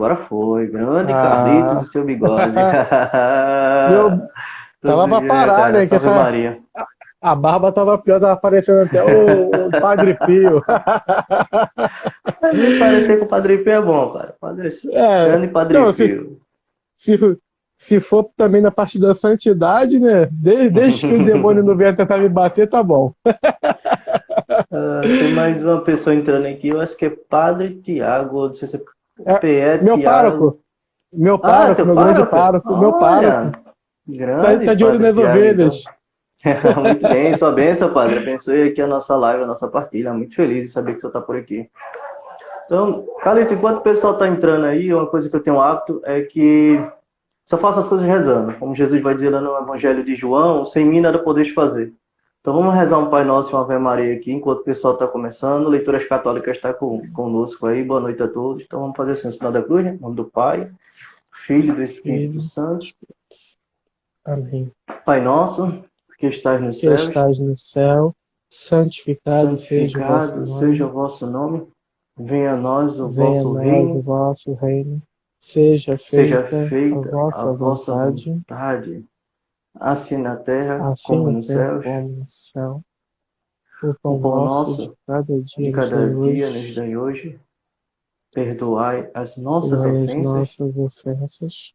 agora foi. Grande Carlitos Ah, e seu bigode. meu, tava Todo pra dia, parar, cara. né? Que Salve essa, Maria. a barba tava pior, tava aparecendo até o Padre Pio. Mas nem parecer que o Padre Pio é bom, cara. É, Grande Padre não, Pio. se, se for também na parte da santidade, né? Desde que os demônios não venham tentar me bater, tá bom. Tem mais uma pessoa entrando aqui. Eu acho que é Padre Tiago. Não sei se é É, PE meu pároco, Tiago. Ah, teu meu grande pároco? pároco, meu Olha, pároco, grande tá de olho Padre nas Tiago, então. ovelhas. Muito bem, sua bênção, Padre. Abençoe aqui a nossa live, a nossa partilha. Muito feliz de saber que você está por aqui. Então, Calito, enquanto o pessoal está entrando aí, uma coisa que eu tenho hábito é que só faço as coisas rezando. Como Jesus vai dizer lá no Evangelho de João, sem mim nada podeis fazer. Então vamos rezar um Pai Nosso e uma Ave Maria aqui, enquanto o pessoal está começando. Leituras Católicas está conosco aí. Boa noite a todos. Então vamos fazer assim, o sinal da cruz, né? Em nome do Pai, do Filho e do Espírito Filho, Santo. amém. Pai nosso, que estás nos Que céus, estás no céu, santificado seja o vosso santificado seja nome. o vosso nome. Venha a nós o Venha a vosso nós o reino. vosso reino. Seja Seja feita a feita a vossa vossa vontade, vontade, assim na terra assim como na nos terra céus. como no céu. O O pão pão nosso de nosso cada de dia nos dai cada dia nos hoje. dai hoje. Perdoai as nossas Perdoai as ofensas, nossas ofensas,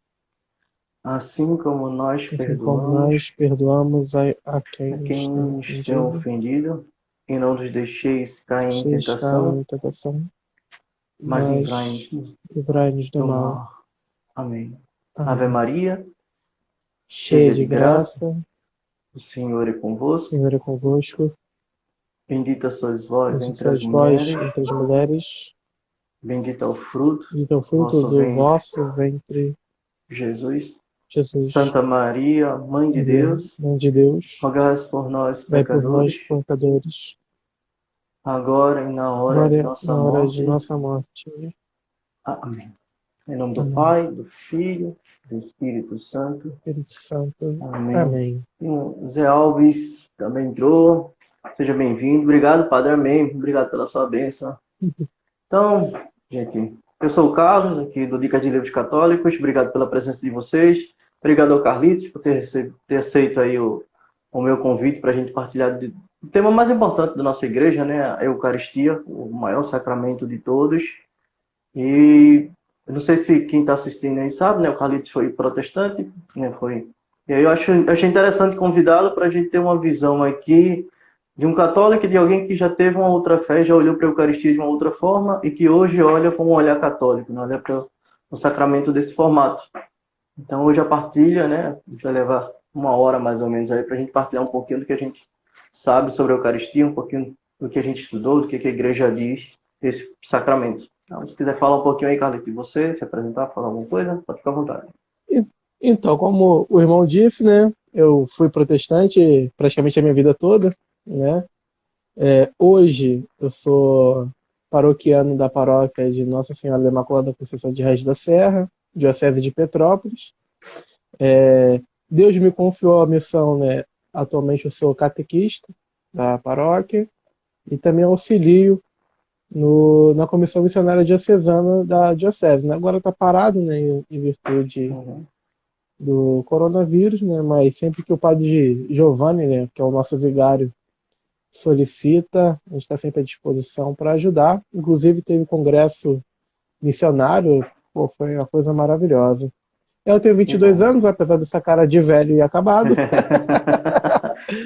assim como nós assim como perdoamos nós perdoamos a a quem quem nos tem nos tem ofendido. ofendido. E não nos deixeis cair em Deixeis cair tentação, em tentação, mas mas livrai-nos livrai-nos do do mal. mal. Amém. Ave Amém. Maria, Cheia cheia de de graça, graça, o Senhor é convosco. Senhor é convosco. Bendita sois vós Bendita entre as sois vós mulheres, entre as mulheres, bendito é o fruto e o do fruto vosso do ventre, vosso ventre, Jesus. Jesus. Santa Maria, Mãe de Maria, Deus, Mãe de Deus, rogai por nós, vai por nós, pecadores, pecadores, agora e na hora de agora nossa na hora de morte. nossa morte. Amém. Em nome do Amém. Pai, do Filho, do Espírito Santo. Espírito Santo. Amém. Amém. E o Zé Alves também entrou. Seja bem-vindo. Obrigado, Padre. Amém. Obrigado pela sua bênção. Então, gente, eu sou o Carlos, aqui do Dica de Livros Católicos. Obrigado pela presença de vocês. Obrigado ao Carlitos por ter aceito aí o meu convite para a gente partilhar o tema mais importante da nossa igreja, né? A Eucaristia, o maior sacramento de todos. E eu não sei se quem está assistindo aí sabe, né? O Carlitos foi protestante, né? Foi. E aí achei interessante convidá-lo para a gente ter uma visão aqui de um católico e de alguém que já teve uma outra fé, já olhou para a Eucaristia de uma outra forma e que hoje olha com um olhar católico, né? Olha para o sacramento desse formato. Então hoje a partilha, né? A gente vai levar uma hora mais ou menos aí para a gente partilhar um pouquinho do que a gente sabe sobre a Eucaristia, um pouquinho do que a gente estudou, do que a igreja diz desse sacramento. Então, se quiser falar um pouquinho aí, Carlito, de você, se apresentar, falar alguma coisa, pode ficar à vontade. E- Então, como o irmão disse, né? Eu fui protestante praticamente a minha vida toda, né? Hoje eu sou paroquiano da paróquia de Nossa Senhora da Imaculada Conceição de Reis da Serra, Diocese de Petrópolis. Deus me confiou a missão, né? Atualmente eu sou catequista da paróquia e também auxilio na comissão missionária diocesana da diocese, né? Agora está parado, né, em virtude Uhum. do coronavírus, né? Mas sempre que o padre Giovanni, né, que é o nosso vigário, solicita, a gente está sempre à disposição para ajudar. Inclusive teve congresso missionário, pô, foi uma coisa maravilhosa. Eu tenho Que 22 bom. anos, apesar dessa cara de velho e acabado.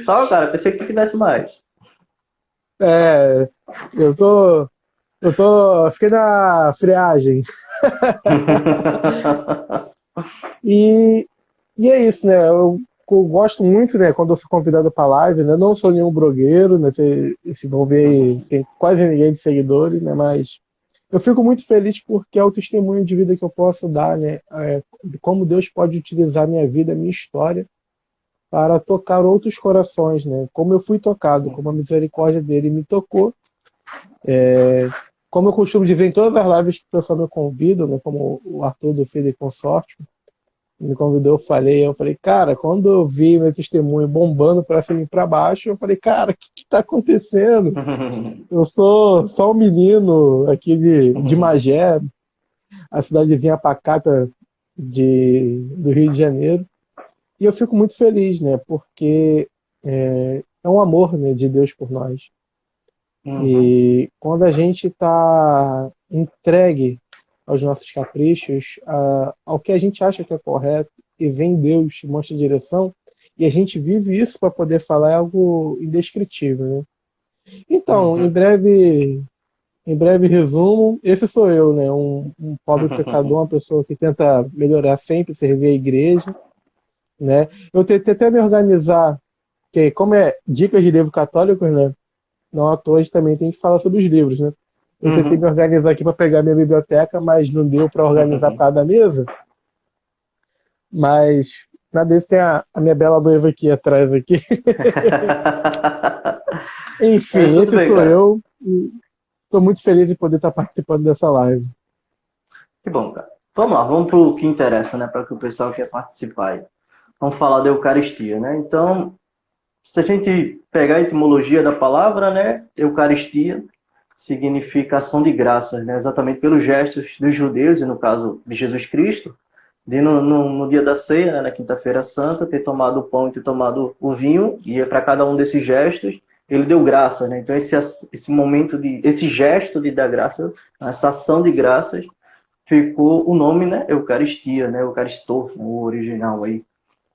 Só, cara, pensei que tivesse mais. É, eu tô, fiquei na friagem. E, e é isso, né? Eu gosto muito, né, quando eu sou convidado para live, né? Não sou nenhum blogueiro, né? Vocês vão ver aí, tem quase ninguém de seguidores, né? Mas eu fico muito feliz porque é o testemunho de vida que eu posso dar, né? De como Deus pode utilizar minha vida, minha história, para tocar outros corações, né? Como eu fui tocado, como a misericórdia dele me tocou. Como eu costumo dizer em todas as lives que o pessoal me convida, né? Como o Arthur do Filho e Consorte me convidou, eu falei, cara, quando eu vi meu testemunho bombando para cima e para baixo, eu falei, cara, o que está acontecendo? Eu sou só um menino aqui de Magé, a cidadezinha pacata do Rio de Janeiro. E eu fico muito feliz, né? Porque é um amor, né, de Deus por nós. Uhum. E quando a gente está entregue aos nossos caprichos, ao que a gente acha que é correto, e vem Deus e mostra a direção, e a gente vive isso para poder falar, é algo indescritível, né? Então, Uhum. em breve resumo, esse sou eu, né? Um pobre pecador, uma pessoa que tenta melhorar sempre, servir a igreja, né? Eu tentei até me organizar, que como é dicas de livro católico, né? Não à toa a gente também tem que falar sobre os livros, né? Eu tentei me Uhum. organizar aqui para pegar minha biblioteca, mas não deu para organizar por causa da mesa. Mas nada disso, tem a minha bela noiva aqui atrás aqui. Mas Enfim, tudo esse bem, sou cara. eu. Estou muito feliz de poder estar participando dessa live. Que bom, cara. Vamos lá, vamos para o que interessa, né? Para que o pessoal quer participar aí. Vamos falar da Eucaristia, né? Então, se a gente pegar a etimologia da palavra, né? Eucaristia significa ação de graças, né? Exatamente pelos gestos dos judeus, e no caso de Jesus Cristo, de no dia da ceia, né? Na Quinta-feira Santa, ter tomado o pão e ter tomado o vinho, e para cada um desses gestos, ele deu graças, né? Então, esse momento esse gesto de dar graça, essa ação de graças, ficou o nome, né? Eucaristia, né? Eucaristor, o original aí.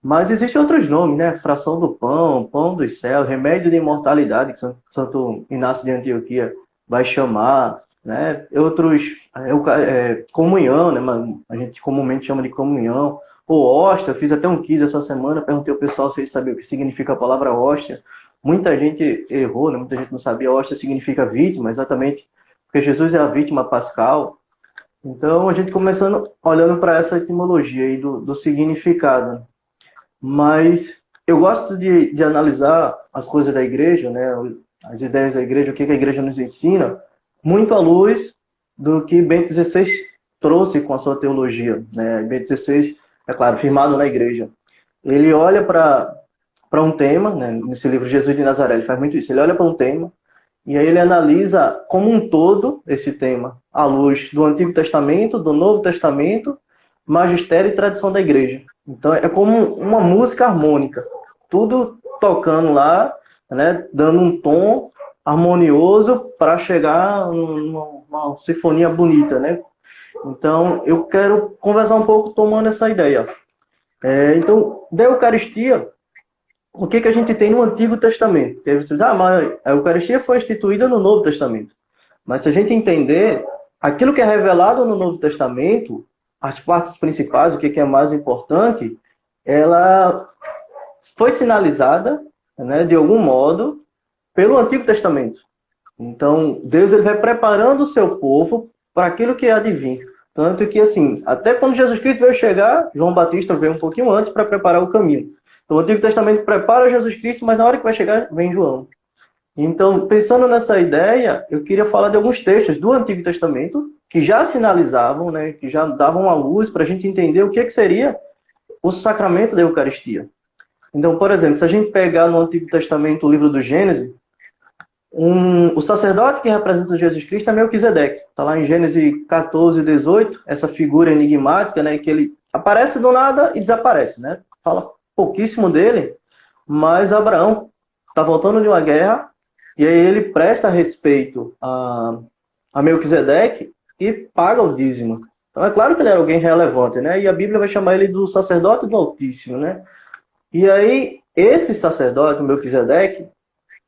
Mas existem outros nomes, né? Fração do pão, pão dos céus, remédio de imortalidade, que Santo Inácio de Antioquia vai chamar, né? Outros, comunhão, né? A gente comumente chama de comunhão. Ou hóstia, eu fiz até um quiz essa semana, perguntei ao pessoal se eles sabiam o que significa a palavra hóstia. Muita gente errou, né? Muita gente não sabia. Hóstia significa vítima, exatamente, porque Jesus é a vítima pascal. Então, a gente começando olhando para essa etimologia aí do significado. Mas eu gosto de analisar as coisas da igreja, né? As ideias da igreja, o que a igreja nos ensina, muito à luz do que Bento XVI trouxe com a sua teologia. Né? Bento XVI, é claro, firmado na igreja. Ele olha para um tema, né? Nesse livro Jesus de Nazaré, ele faz muito isso. Ele olha para um tema e aí ele analisa como um todo esse tema, à luz do Antigo Testamento, do Novo Testamento, magistério e tradição da igreja. Então é como uma música harmônica, tudo tocando lá, né, dando um tom harmonioso para chegar numa sinfonia bonita, né? Então eu quero conversar um pouco tomando essa ideia. Então, da Eucaristia, o que a gente tem no Antigo Testamento? Porque aí você diz, mas a Eucaristia foi instituída no Novo Testamento. Mas se a gente entender aquilo que é revelado no Novo Testamento, as partes principais, o que é mais importante, ela foi sinalizada, né, de algum modo, pelo Antigo Testamento. Então, Deus ele vai preparando o seu povo para aquilo que há de vir. Tanto que, assim, até quando Jesus Cristo veio chegar, João Batista veio um pouquinho antes para preparar o caminho. Então, o Antigo Testamento prepara Jesus Cristo, mas na hora que vai chegar, vem João. Então, pensando nessa ideia, eu queria falar de alguns textos do Antigo Testamento que já sinalizavam, né, que já davam a luz para a gente entender o que seria o sacramento da Eucaristia. Então, por exemplo, se a gente pegar no Antigo Testamento o livro do Gênesis, o sacerdote que representa Jesus Cristo é Melquisedeque. Está lá em Gênesis 14, 18, essa figura enigmática, né, que ele aparece do nada e desaparece. Né? Fala pouquíssimo dele, mas Abraão está voltando de uma guerra e aí ele presta respeito a Melquisedeque e paga o dízimo. Então é claro que ele era alguém relevante, né? E a Bíblia vai chamar ele do sacerdote do Altíssimo, né? E aí, esse sacerdote, Melquisedeque,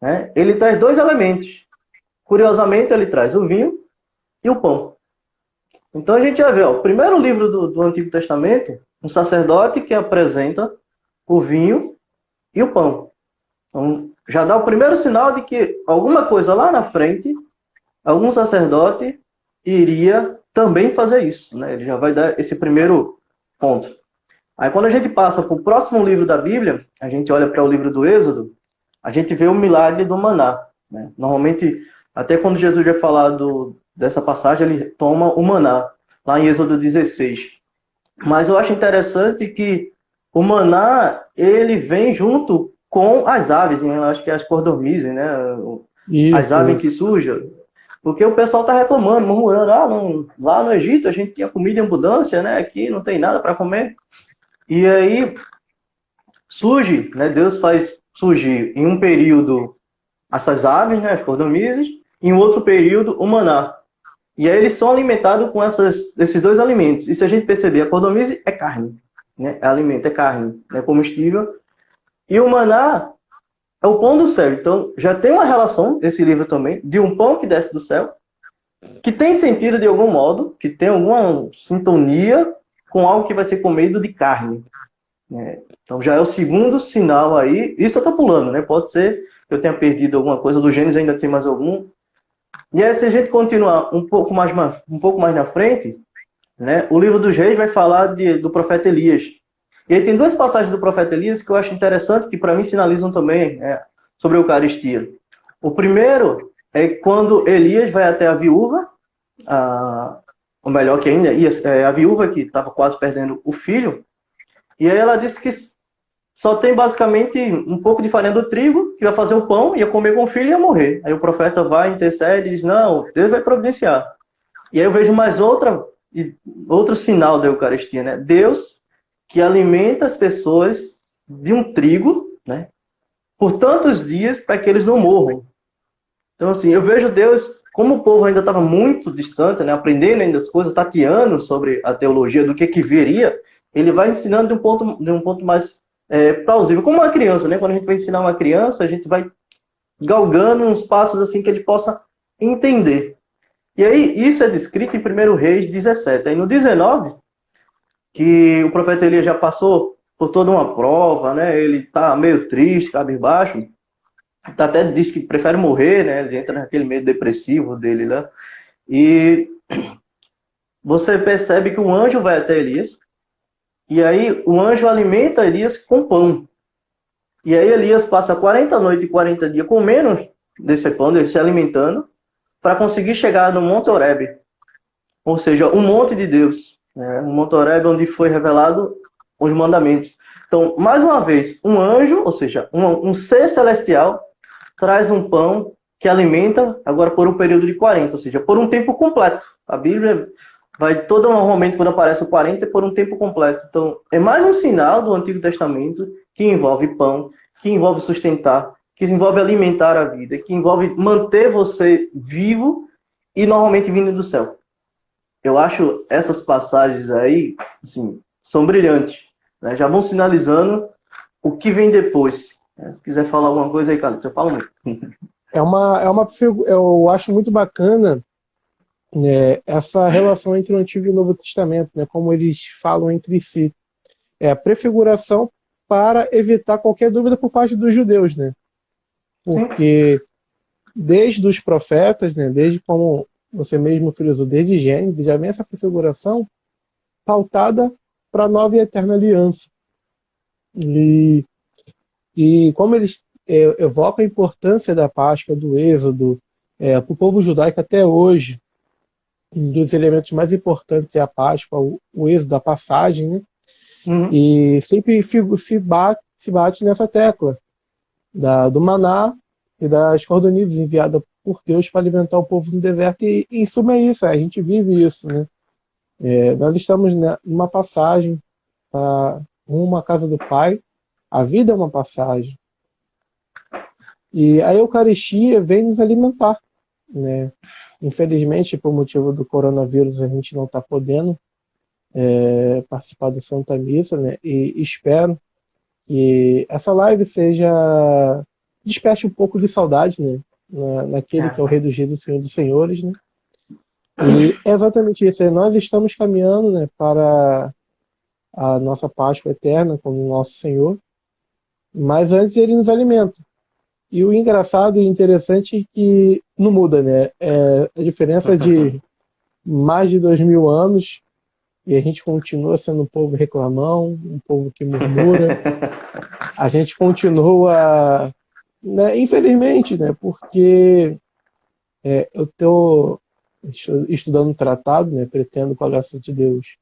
né, ele traz dois elementos. Curiosamente, ele traz o vinho e o pão. Então a gente já vê, ó, o primeiro livro do Antigo Testamento, um sacerdote que apresenta o vinho e o pão. Então, já dá o primeiro sinal de que alguma coisa lá na frente, algum sacerdote iria também fazer isso. Né? Ele já vai dar esse primeiro ponto. Aí quando a gente passa para o próximo livro da Bíblia, a gente olha para o livro do Êxodo, a gente vê o milagre do maná. Né? Normalmente, até quando Jesus vai falar dessa passagem, ele toma o maná, lá em Êxodo 16. Mas eu acho interessante que o maná, ele vem junto com as aves, né? Eu acho que é as cordornizes, né? As Isso, aves que isso. surjam. Porque o pessoal está reclamando, murmurando, lá no Egito a gente tinha comida em abundância, né? Aqui não tem nada para comer. E aí surge, né? Deus faz surgir em um período essas aves, né? As cordomizes, e em outro período o maná. E aí eles são alimentados com esses dois alimentos. E se a gente perceber, a codorniz é carne, né? É alimento, é carne, é comestível. E o maná é o pão do céu. Então já tem uma relação, esse livro também, de um pão que desce do céu, que tem sentido de algum modo, que tem alguma sintonia com algo que vai ser comido de carne, né? Então já é o segundo sinal aí. Isso eu estou pulando, né? Pode ser que eu tenha perdido alguma coisa do Gênesis, ainda tem mais algum. E aí, se a gente continuar um pouco mais na frente, né, o livro dos Reis vai falar do profeta Elias. E aí tem duas passagens do profeta Elias que eu acho interessante, que para mim sinalizam também sobre a Eucaristia. O primeiro é quando Elias vai até a viúva, ou melhor que ainda, a viúva que estava quase perdendo o filho, e aí ela disse que só tem basicamente um pouco de farinha do trigo, que vai fazer o pão, ia comer com o filho e ia morrer. Aí o profeta vai, intercede e diz, não, Deus vai providenciar. E aí eu vejo mais outro sinal da Eucaristia, né? Deus que alimenta as pessoas de um trigo, né? Por tantos dias para que eles não morram. Então, assim, eu vejo Deus, como o povo ainda estava muito distante, né? Aprendendo ainda as coisas, tateando sobre a teologia, do que viria, ele vai ensinando de um ponto mais plausível. Como uma criança, né? Quando a gente vai ensinar uma criança, a gente vai galgando uns passos assim que ele possa entender. E aí, isso é descrito em 1 Reis 17. Aí no 19, que o profeta Elias já passou por toda uma prova, né? Ele está meio triste, cabisbaixo, até diz que prefere morrer, né? Ele entra naquele meio depressivo dele lá. E você percebe que um anjo vai até Elias, e aí o anjo alimenta Elias com pão. E aí Elias passa 40 noites e 40 dias comendo desse pão, ele se alimentando, para conseguir chegar no Monte Horebe, ou seja, um monte de Deus, né? Um Monte Horebe onde foi revelado os mandamentos. Então, mais uma vez, um anjo, ou seja, um ser celestial, traz um pão que alimenta agora por um período de 40, ou seja, por um tempo completo. A Bíblia vai todo normalmente quando aparece o 40 é por um tempo completo. Então, é mais um sinal do Antigo Testamento que envolve pão, que envolve sustentar, que envolve alimentar a vida, que envolve manter você vivo e normalmente vindo do céu. Eu acho essas passagens aí, assim, são brilhantes, né? Já vão sinalizando o que vem depois. Se quiser falar alguma coisa aí, Carlos, eu falo muito. Eu acho muito bacana, né, essa relação entre o Antigo e o Novo Testamento, né, como eles falam entre si. É a prefiguração para evitar qualquer dúvida por parte dos judeus, né? Porque desde os profetas, né, desde como você mesmo frisou, desde Gênesis, já vem essa prefiguração pautada para a nova e eterna aliança. E como eles evocam a importância da Páscoa, do Êxodo, para o povo judaico até hoje, um dos elementos mais importantes é a Páscoa, o Êxodo, a passagem, né? Uhum. E sempre se bate nessa tecla do maná e das cordonizes enviadas por Deus para alimentar o povo no deserto. E em suma é isso, a gente vive isso, né? Nós estamos numa passagem para uma casa do Pai. A vida é uma passagem. E a Eucaristia vem nos alimentar, né? Infelizmente, por motivo do coronavírus, a gente não está podendo participar da Santa Missa, né? E espero que essa live desperte um pouco de saudade, né? Naquele que é o Rei dos Reis, o Senhor dos Senhores, né? E é exatamente isso. Nós estamos caminhando, né, para a nossa Páscoa eterna com o nosso Senhor, mas antes ele nos alimenta. E o engraçado e interessante é que não muda, né? A diferença de mais de 2000 anos e a gente continua sendo um povo reclamão, um povo que murmura. A gente continua, né, infelizmente, né, porque eu estou estudando um tratado, né, pretendo, com a graça de Deus,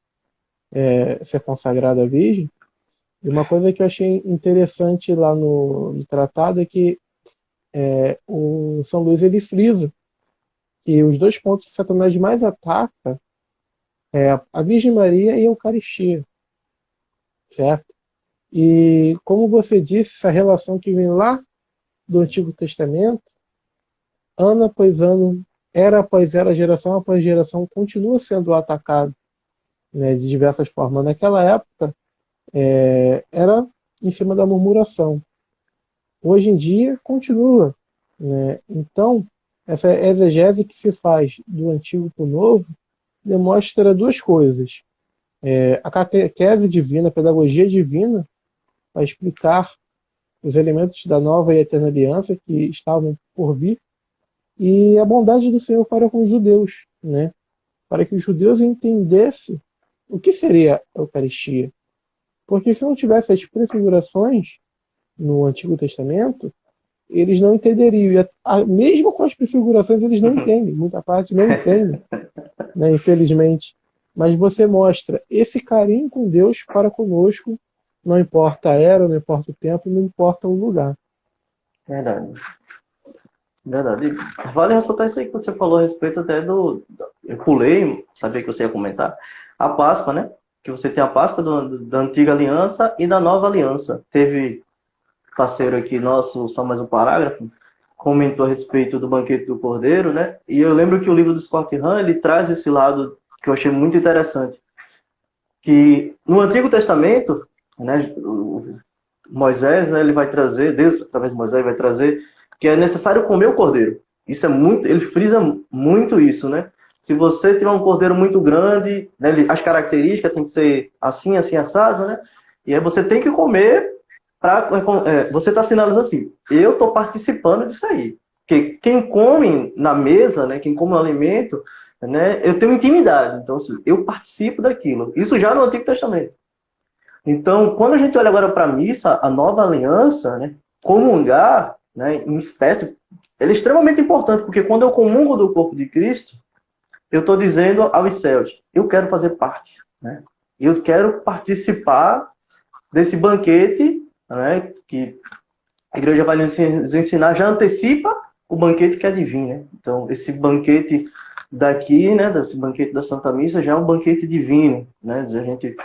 ser consagrado à Virgem. E uma coisa que eu achei interessante lá no tratado é que o São Luís ele frisa que os dois pontos que Satanás mais ataca é a Virgem Maria e a Eucaristia, certo? E como você disse, essa relação que vem lá do Antigo Testamento, ano após ano, era após era, geração após geração, continua sendo atacado, né, de diversas formas. Naquela época, era em cima da murmuração. Hoje em dia, continua, né? Então, essa exegese que se faz do Antigo para o Novo demonstra duas coisas. A catequese divina, a pedagogia divina, vai explicar os elementos da nova e eterna aliança que estavam por vir, e a bondade do Senhor para com os judeus, né? Para que os judeus entendessem o que seria a Eucaristia. Porque se não tivesse as prefigurações no Antigo Testamento, eles não entenderiam. E mesmo com as prefigurações, eles não entendem. Muita parte não entende, né? Infelizmente. Mas você mostra esse carinho com Deus para conosco, não importa a era, não importa o tempo, não importa o lugar. Verdade. Verdade. Vale ressaltar isso aí que você falou a respeito até eu pulei, sabia que você ia comentar, a Páscoa, né? Que você tem a Páscoa da Antiga Aliança e da Nova Aliança. Teve parceiro aqui nosso, só mais um parágrafo, comentou a respeito do banquete do Cordeiro, né? E eu lembro que o livro do Scott Hahn, ele traz esse lado que eu achei muito interessante. Que no Antigo Testamento, né, Moisés, né, ele vai trazer, Deus através de Moisés vai trazer que é necessário comer o cordeiro. Isso é muito, ele frisa muito isso, né? Se você tiver um cordeiro muito grande, né, as características tem que ser assim, assim, assado, né? E aí você tem que comer você está sinalizando assim, eu estou participando disso aí. Porque quem come na mesa, né, quem come o alimento, né, eu tenho intimidade. Então, assim, eu participo daquilo. Isso já no Antigo Testamento. Então, quando a gente olha agora para a missa, a nova aliança, né, comungar, né, em espécie, ele é extremamente importante, porque quando eu comungo do corpo de Cristo, eu estou dizendo aos céus, eu quero fazer parte, né? Eu quero participar desse banquete, né, que a igreja vai nos ensinar, já antecipa o banquete que é divino, né? Então, esse banquete daqui, né, desse banquete da Santa Missa, já é um banquete divino, né? A gente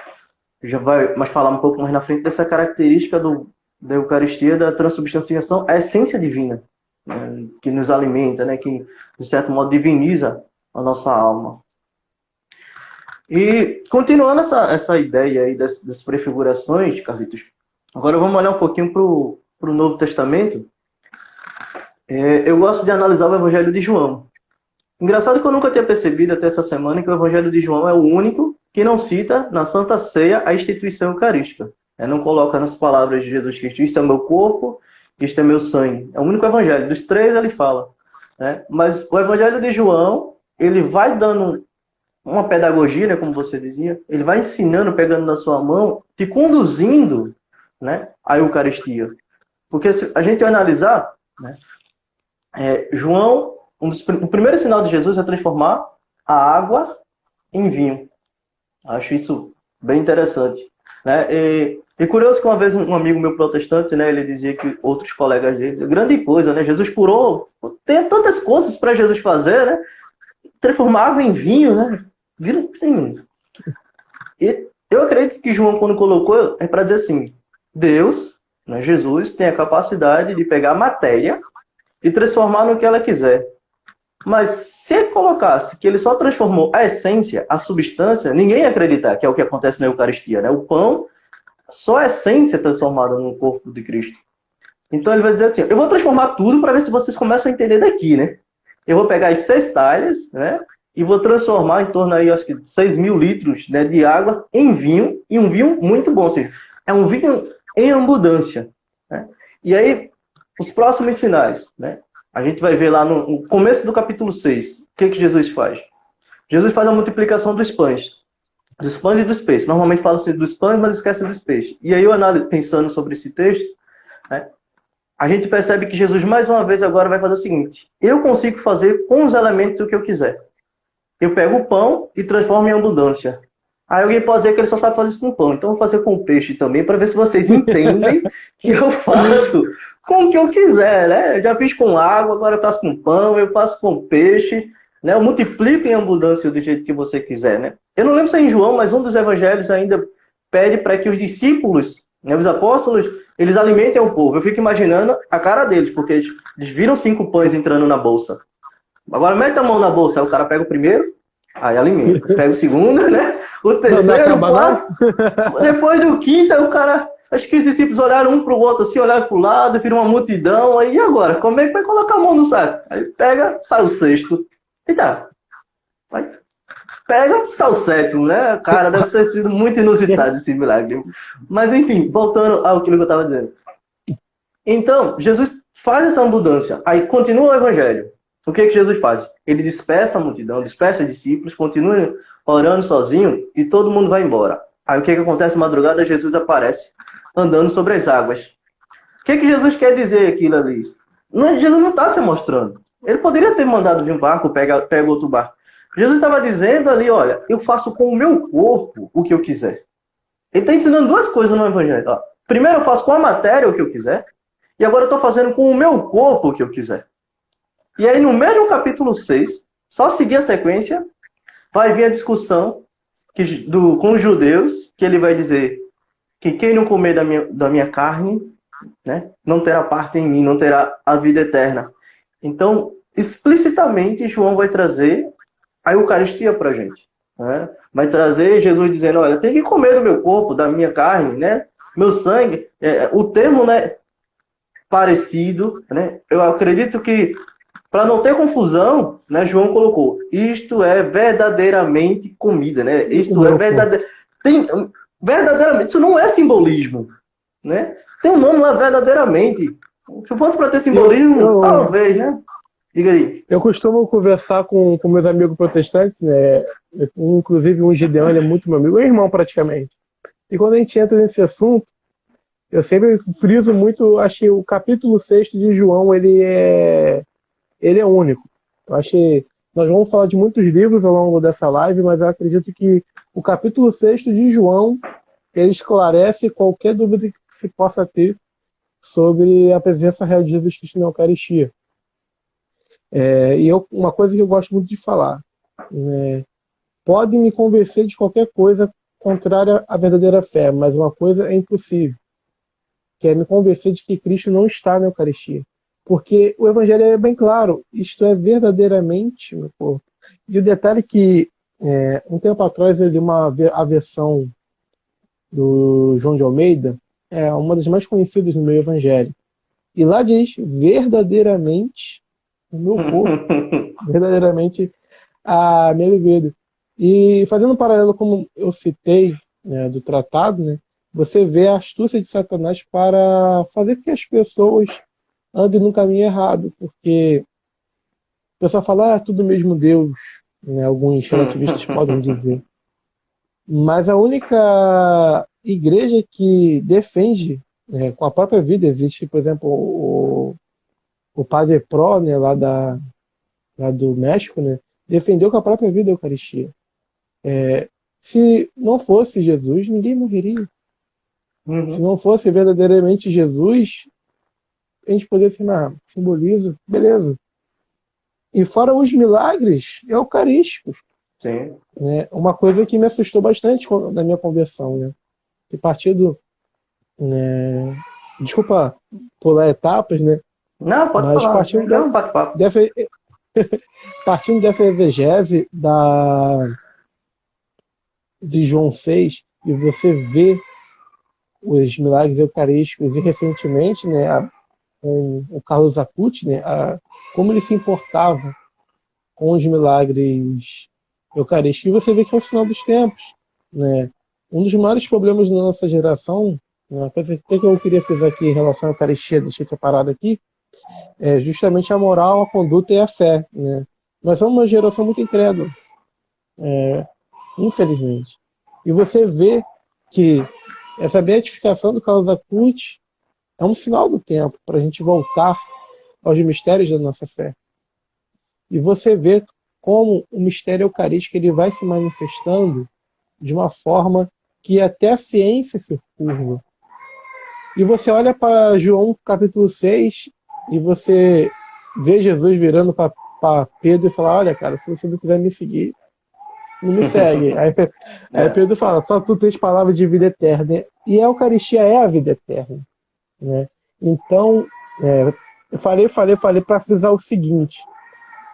já vai mais falar um pouco mais na frente dessa característica da Eucaristia, da transubstanciação, a essência divina, né, que nos alimenta, né, que, de certo modo, diviniza a nossa alma. E, continuando essa ideia aí das prefigurações, Carlitos, agora vamos olhar um pouquinho para o Novo Testamento. Eu gosto de analisar o Evangelho de João. Engraçado que eu nunca tinha percebido até essa semana que o Evangelho de João é o único que não cita na Santa Ceia a instituição eucarística. Não coloca nas palavras de Jesus Cristo, isto é meu corpo, isto é meu sangue. É o único evangelho. Dos três ele fala, né? Mas o Evangelho de João, ele vai dando uma pedagogia, né, como você dizia, ele vai ensinando, pegando na sua mão, te conduzindo, né, à Eucaristia. Porque se a gente analisar, né, João, o primeiro sinal de Jesus é transformar a água em vinho. Acho isso bem interessante, né? E curioso que uma vez um amigo meu protestante, né, ele dizia que outros colegas dele, grande coisa, né? Jesus curou, tem tantas coisas para Jesus fazer, né? Transformar água em vinho, né? Vira assim. E eu acredito que João, quando colocou, é para dizer assim: Deus, né, Jesus, tem a capacidade de pegar a matéria e transformar no que ela quiser. Mas se ele colocasse que ele só transformou a essência, a substância, ninguém ia acreditar, que é o que acontece na Eucaristia, né? O pão, só a essência é transformada no corpo de Cristo. Então ele vai dizer assim, eu vou transformar tudo para ver se vocês começam a entender daqui, né? Eu vou pegar as 6 talhas, né? E vou transformar em torno aí, acho que 6.000 litros, né, de água em vinho, e um vinho muito bom, ou seja, é um vinho em abundância, né? E aí, os próximos sinais, né? A gente vai ver lá no começo do capítulo 6, o que Jesus faz? Jesus faz a multiplicação dos pães e dos peixes. Normalmente fala-se dos pães, mas esquece dos peixes. E aí, eu pensando sobre esse texto, né, a gente percebe que Jesus, mais uma vez, agora vai fazer o seguinte: eu consigo fazer com os elementos o que eu quiser. Eu pego o pão e transformo em abundância. Aí alguém pode dizer que ele só sabe fazer isso com pão. Então eu vou fazer com peixe também, para ver se vocês entendem que eu faço com o que eu quiser, né? Eu já fiz com água, agora eu faço com pão, eu faço com peixe. né? Ou multiplica em abundância do jeito que você quiser, né? Eu não lembro se é em João, mas um dos evangelhos ainda pede para que os discípulos, né, os apóstolos, eles alimentem o povo. Eu fico imaginando a cara deles, porque eles viram 5 pães entrando na bolsa. Agora mete a mão na bolsa, aí o cara pega o primeiro, aí alimenta. Pega o segundo, né? O terceiro, o quarto. Depois do quinto, aí o cara... Acho que os discípulos olharam um para o outro, assim, olharam para o lado, viram uma multidão. Aí, e agora? Como é que vai colocar a mão no saco? Aí pega, sai o sexto. E tá. Vai. Pega, sai o sétimo, né? Cara, deve ter sido muito inusitado esse milagre. Mas, enfim, voltando ao que eu estava dizendo. Então, Jesus faz essa mudança. Aí continua o evangelho. O que Jesus faz? Ele dispersa a multidão, dispersa os discípulos, continua orando sozinho e todo mundo vai embora. Aí o que acontece? Madrugada, Jesus aparece andando sobre as águas. O que Jesus quer dizer aquilo ali? Jesus não está se mostrando. Ele poderia ter mandado de um barco, pega outro barco. Jesus estava dizendo ali, olha, eu faço com o meu corpo o que eu quiser. Ele está ensinando 2 coisas no evangelho. Ó, primeiro, eu faço com a matéria o que eu quiser. E agora eu estou fazendo com o meu corpo o que eu quiser. E aí, no mesmo capítulo 6, só seguir a sequência, vai vir a discussão com os judeus, que ele vai dizer que quem não comer da minha carne, né, não terá parte em mim, não terá a vida eterna. Então, explicitamente, João vai trazer a Eucaristia para a gente. Né? Vai trazer Jesus dizendo, olha, tem que comer do meu corpo, da minha carne, né, meu sangue. O termo, né, parecido, né, eu acredito que, para não ter confusão, né, João colocou, isto é verdadeiramente comida, né? Isto é verdadeiramente, isso não é simbolismo, né? Tem um nome lá, verdadeiramente. Se fosse para ter simbolismo, talvez, né? Diga aí. Eu costumo conversar com meus amigos protestantes, né? Inclusive um Gideão, ele é muito meu amigo, é irmão praticamente. E quando a gente entra nesse assunto, eu sempre friso muito, acho que o capítulo 6 de João, ele é único. Eu acho que nós vamos falar de muitos livros ao longo dessa live, mas eu acredito que o capítulo 6 de João, ele esclarece qualquer dúvida que se possa ter sobre a presença real de Jesus Cristo na Eucaristia. Uma coisa que eu gosto muito de falar, né, pode me convencer de qualquer coisa contrária à verdadeira fé, mas uma coisa é impossível, que é me convencer de que Cristo não está na Eucaristia. Porque o Evangelho é bem claro, isto é verdadeiramente meu corpo. E o detalhe que, um tempo atrás, eu li a versão do João de Almeida, é uma das mais conhecidas no meio evangélico. E lá diz, verdadeiramente, o meu corpo, verdadeiramente a minha bebida. E fazendo um paralelo, como eu citei, né, do tratado, né, você vê a astúcia de Satanás para fazer com que as pessoas andem no caminho errado, porque o pessoal fala, tudo mesmo Deus, né, alguns relativistas podem dizer. Mas a única igreja que defende, né, com a própria vida, existe, por exemplo, o Padre Pro, né, lá do México, né, defendeu com a própria vida a Eucaristia. Se não fosse Jesus, ninguém morreria. Uhum. Se não fosse verdadeiramente Jesus, a gente poderia ser, simboliza, beleza. E fora os milagres eucarísticos. Sim. Né, uma coisa que me assustou bastante na minha conversão, né, que partindo, né, desculpa pular etapas, né? Não, pode mas falar. Partindo dessa exegese de João 6, e você vê os milagres eucarísticos, e recentemente, né, com o Carlos Acuti, né, como ele se importava com os milagres eucarísticos, e você vê que é o sinal dos tempos. Né? Um dos maiores problemas da nossa geração, uma coisa até que eu queria fazer aqui em relação à Eucaristia, deixei separado aqui, é justamente a moral, a conduta e a fé. Né? Nós somos uma geração muito incrédula, infelizmente. E você vê que essa beatificação do Carlos Acuti é um sinal do tempo para a gente voltar aos mistérios da nossa fé. E você vê como o mistério eucarístico ele vai se manifestando de uma forma que até a ciência se curva. E você olha para João capítulo 6 e você vê Jesus virando para para Pedro e falar, olha, cara, se você não quiser me seguir, não me segue. Aí Pedro fala, só tu tens palavras de vida eterna. E a Eucaristia é a vida eterna, né? Então, eu falei para frisar o seguinte,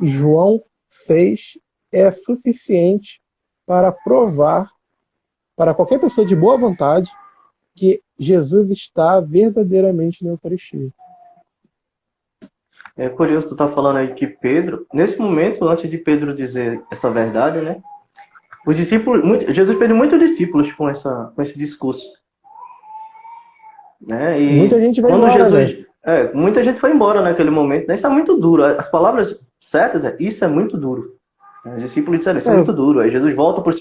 João 6 é suficiente para provar para qualquer pessoa de boa vontade que Jesus está verdadeiramente na Eucaristia. É curioso tu tá falando aí que Pedro, nesse momento, antes de Pedro dizer essa verdade, né? Os discípulos, Jesus perdeu muitos discípulos com esse discurso, né? Muita E gente vai quando embora, né? Jesus, muita gente foi embora naquele momento, né? Isso é muito duro. As palavras certas isso é muito duro. Os discípulos disseram, isso é muito duro. Aí Jesus volta por...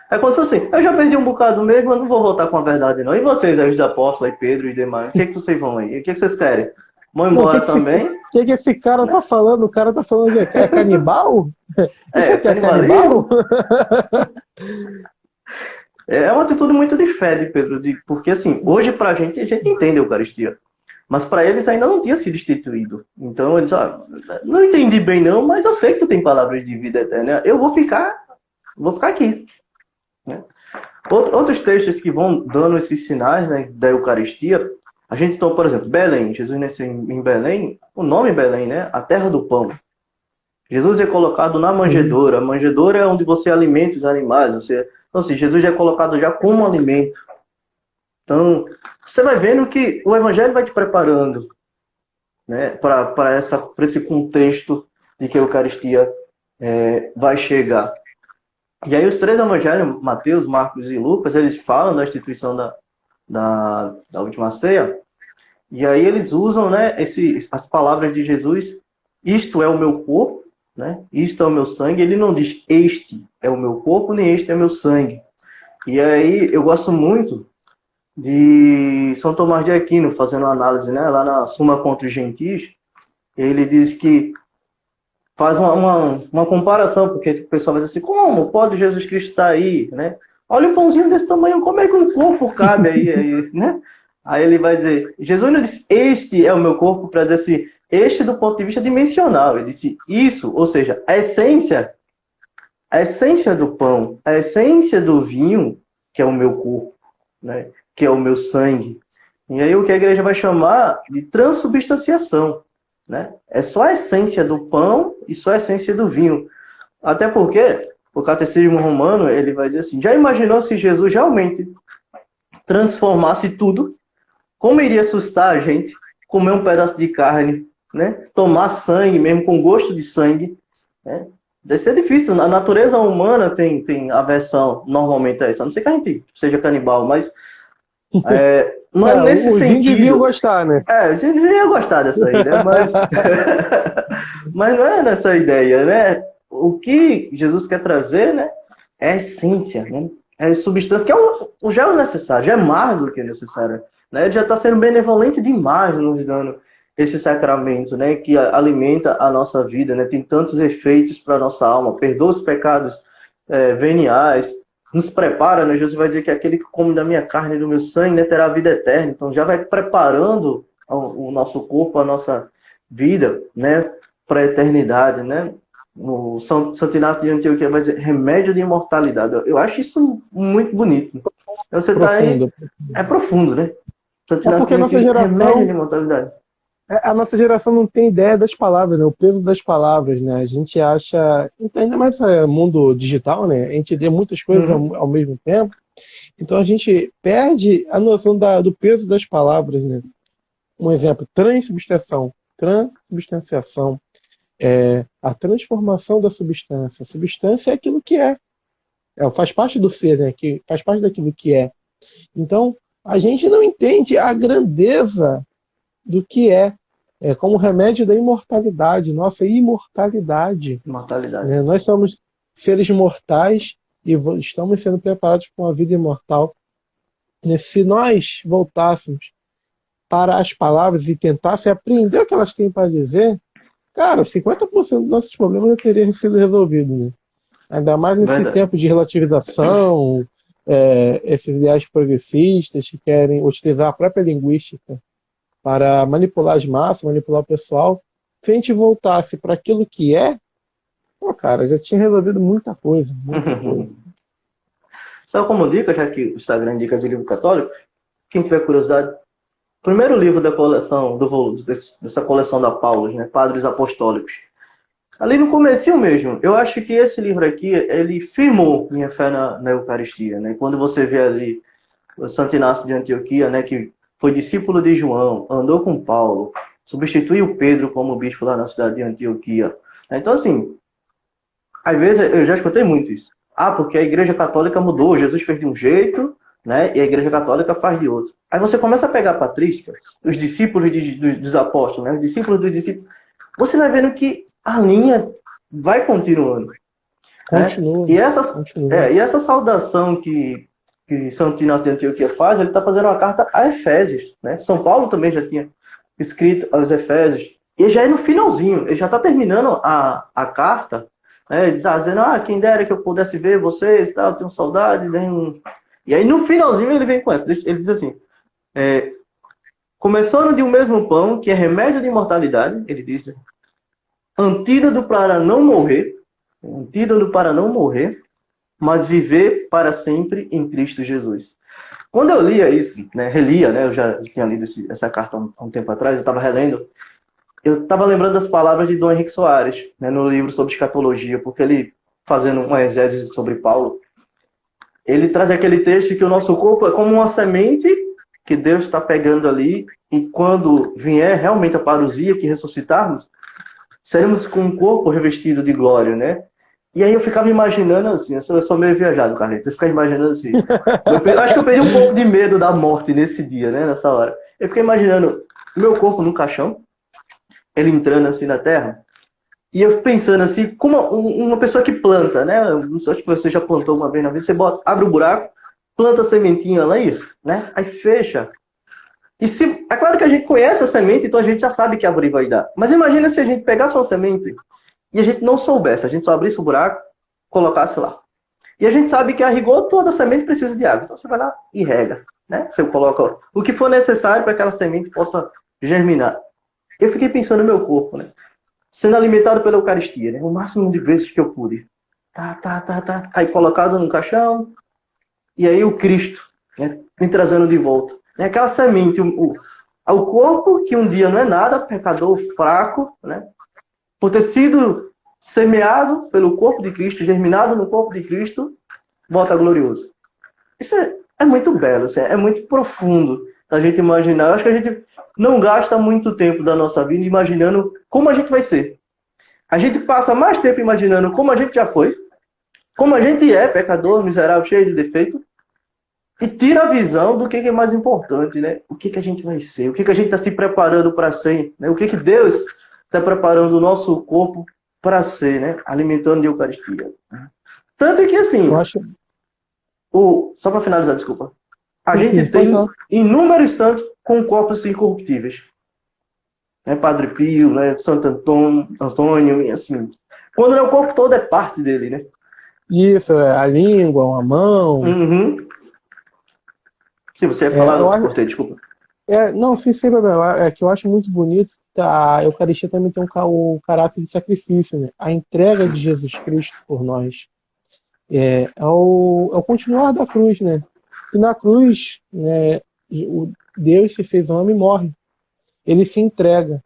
É como se fosse assim, eu já perdi um bocado mesmo, eu não vou voltar com a verdade não. E vocês, aí, os apóstolos, aí, Pedro e demais, o que vocês vão aí? O que vocês querem? Vão embora também? O que esse cara tá falando? O cara tá falando de é canibal? Isso aqui é canibalismo. canibal? É uma atitude muito de fé de Pedro, porque assim, hoje pra gente, a gente entende a Eucaristia. Mas para eles ainda não tinha sido instituído. Então eles, não entendi bem não, mas eu sei que tu tem palavras de vida eterna. Eu vou ficar aqui. Né? Outros textos que vão dando esses sinais, né, da Eucaristia, a gente tem, por exemplo, Belém. Jesus nasceu em Belém, o nome Belém, né? A terra do pão. Jesus é colocado na manjedoura. Sim. A manjedoura é onde você alimenta os animais. Então, assim, Jesus é colocado já como alimento. Então, você vai vendo que o Evangelho vai te preparando, né, para esse contexto de que a Eucaristia vai chegar. E aí os três Evangelhos, Mateus, Marcos e Lucas, eles falam da instituição da última ceia, e aí eles usam, né, as palavras de Jesus, isto é o meu corpo, né, isto é o meu sangue. Ele não diz este é o meu corpo, nem este é o meu sangue. E aí eu gosto muito de São Tomás de Aquino, fazendo uma análise, né, lá na Suma contra os Gentis, ele diz que faz uma comparação, porque o pessoal vai dizer assim, como pode Jesus Cristo estar aí, né? Olha um pãozinho desse tamanho, como é que um corpo cabe aí, né? Aí ele vai dizer, Jesus não disse, este é o meu corpo, para dizer assim, este do ponto de vista dimensional. Ele disse isso, ou seja, a essência do pão, a essência do vinho, que é o meu corpo, né? Que é o meu sangue. E aí o que a igreja vai chamar de transubstanciação, né? É só a essência do pão e só a essência do vinho. Até porque o Catecismo Romano, ele vai dizer assim, já imaginou se Jesus realmente transformasse tudo? Como iria assustar a gente comer um pedaço de carne, né? Tomar sangue mesmo com gosto de sangue, né? Deve ser difícil. A natureza humana tem aversão normalmente a isso. A não ser que a gente seja canibal, mas não é nesse os sentido. índios iam gostar, né? Os índios iam gostar dessa aí, né? Mas não é nessa ideia, né? O que Jesus quer trazer, né? É a essência, né? É a substância, que já é o necessário, já é mais do que necessário. Né? Ele já está sendo benevolente demais nos dando esse sacramento, né? Que alimenta a nossa vida, né? Tem tantos efeitos para a nossa alma, perdoa os pecados veniais, nos prepara, né? Jesus vai dizer que aquele que come da minha carne e do meu sangue, né, terá a vida eterna. Então já vai preparando o nosso corpo, a nossa vida, né, para a eternidade, né? O Santo Inácio de Antioquia vai dizer remédio de imortalidade. Eu acho isso muito bonito. Você tá aí, é profundo, né? Porque a nossa geração não tem ideia das palavras, né? O peso das palavras, né? A gente acha, ainda mais no mundo digital, né? A gente lê muitas coisas ao mesmo tempo, então a gente perde a noção do peso das palavras, né? Um exemplo, transubstanciação, a transformação da substância. A substância é aquilo que faz parte do ser, né? Que faz parte daquilo que é. Então, a gente não entende a grandeza do que é como remédio da imortalidade, nossa imortalidade. Né? Nós somos seres mortais e estamos sendo preparados para uma vida imortal. Se nós voltássemos para as palavras e tentassem aprender o que elas têm para dizer, cara, 50% dos nossos problemas já teriam sido resolvidos. Né? Ainda mais nesse tempo de relativização, esses ideais progressistas que querem utilizar a própria linguística para manipular as massas, manipular o pessoal. Se a gente voltasse para aquilo que é, Pô, cara, já tinha resolvido muita coisa, muita coisa. Só como dica, já que o Instagram indica de livro católico, quem tiver curiosidade, primeiro livro da coleção, dessa coleção da Paulus, né? Padres Apostólicos. Ali no comecinho mesmo, eu acho que esse livro aqui, ele firmou minha fé na Eucaristia, né? Quando você vê ali o Santo Inácio de Antioquia, né? Que foi discípulo de João, andou com Paulo, substituiu Pedro como bispo lá na cidade de Antioquia. Então, assim, às vezes eu já escutei muito isso. Ah, porque a Igreja Católica mudou, Jesus fez de um jeito, né? E a Igreja Católica faz de outro. Aí você começa a pegar a patrística, os discípulos dos apóstolos, né? Os discípulos dos discípulos. Você vai vendo que a linha vai continuando. Continua, né? continua. E essa saudação que Santo Inácio de Antioquia faz, ele está fazendo uma carta a Efésios. Né? São Paulo também já tinha escrito aos Efésios. E já é no finalzinho, ele já está terminando a carta, né? Dizendo, quem dera que eu pudesse ver vocês, tal, tenho saudade. E aí no finalzinho ele vem com essa. Ele diz assim, começando de um mesmo pão, que é remédio de imortalidade, ele diz, antídoto para não morrer, mas viver para sempre em Cristo Jesus. Quando eu lia isso, né, relia, né, eu já tinha lido essa carta há um tempo atrás, eu estava relendo, eu estava lembrando das palavras de Dom Henrique Soares, né, no livro sobre escatologia, porque ele, fazendo uma exégese sobre Paulo, ele traz aquele texto que o nosso corpo é como uma semente que Deus está pegando ali, e quando vier realmente a parousia, que ressuscitarmos, seremos com um corpo revestido de glória, né? E aí eu ficava imaginando assim, eu sou meio viajado, Carlito, eu ficava imaginando assim. Eu acho que eu perdi um pouco de medo da morte nesse dia, né? Nessa hora. Eu fiquei imaginando meu corpo no caixão, ele entrando assim na terra, e eu pensando assim, como uma pessoa que planta, né? Acho que você já plantou uma vez na vida, você abre o buraco, planta a sementinha lá aí, né? Aí fecha. É claro que a gente conhece a semente, então a gente já sabe que árvore vai dar. Mas imagina se a gente pegasse uma semente e a gente não soubesse, a gente só abrisse o buraco, colocasse lá. E a gente sabe que a rigor toda semente precisa de água. Então você vai lá e rega, né? Você coloca o que for necessário para que aquela semente possa germinar. Eu fiquei pensando no meu corpo, né? Sendo alimentado pela Eucaristia, né? O máximo de vezes que eu pude. Tá. Aí colocado no caixão, e aí o Cristo, né? Me trazendo de volta. É aquela semente, o corpo que um dia não é nada, pecador, fraco, né? Por ter sido semeado pelo corpo de Cristo, germinado no corpo de Cristo, volta glorioso. Isso é muito belo, assim, é muito profundo a gente imaginar. Eu acho que a gente não gasta muito tempo da nossa vida imaginando como a gente vai ser. A gente passa mais tempo imaginando como a gente já foi, como a gente é, pecador, miserável, cheio de defeito, e tira a visão do que é mais importante, né? O que a gente vai ser, o que a gente está se preparando para ser, né? O que Deus está preparando o nosso corpo para ser, né? Alimentando de Eucaristia. Tanto que, assim, só para finalizar, desculpa, a gente tem inúmeros santos com corpos incorruptíveis. Né? Padre Pio, né? Santo Antônio, e assim. Quando não é o corpo todo, é parte dele, né? Isso, a língua, a mão. Uhum. Se você ia falar, eu cortei, desculpa. Não, sim, sem problema. É que eu acho muito bonito que a Eucaristia também tem o caráter de sacrifício, né? A entrega de Jesus Cristo por nós. É o continuar da cruz, né? Que na cruz, né, o Deus se fez homem e morre. Ele se entrega.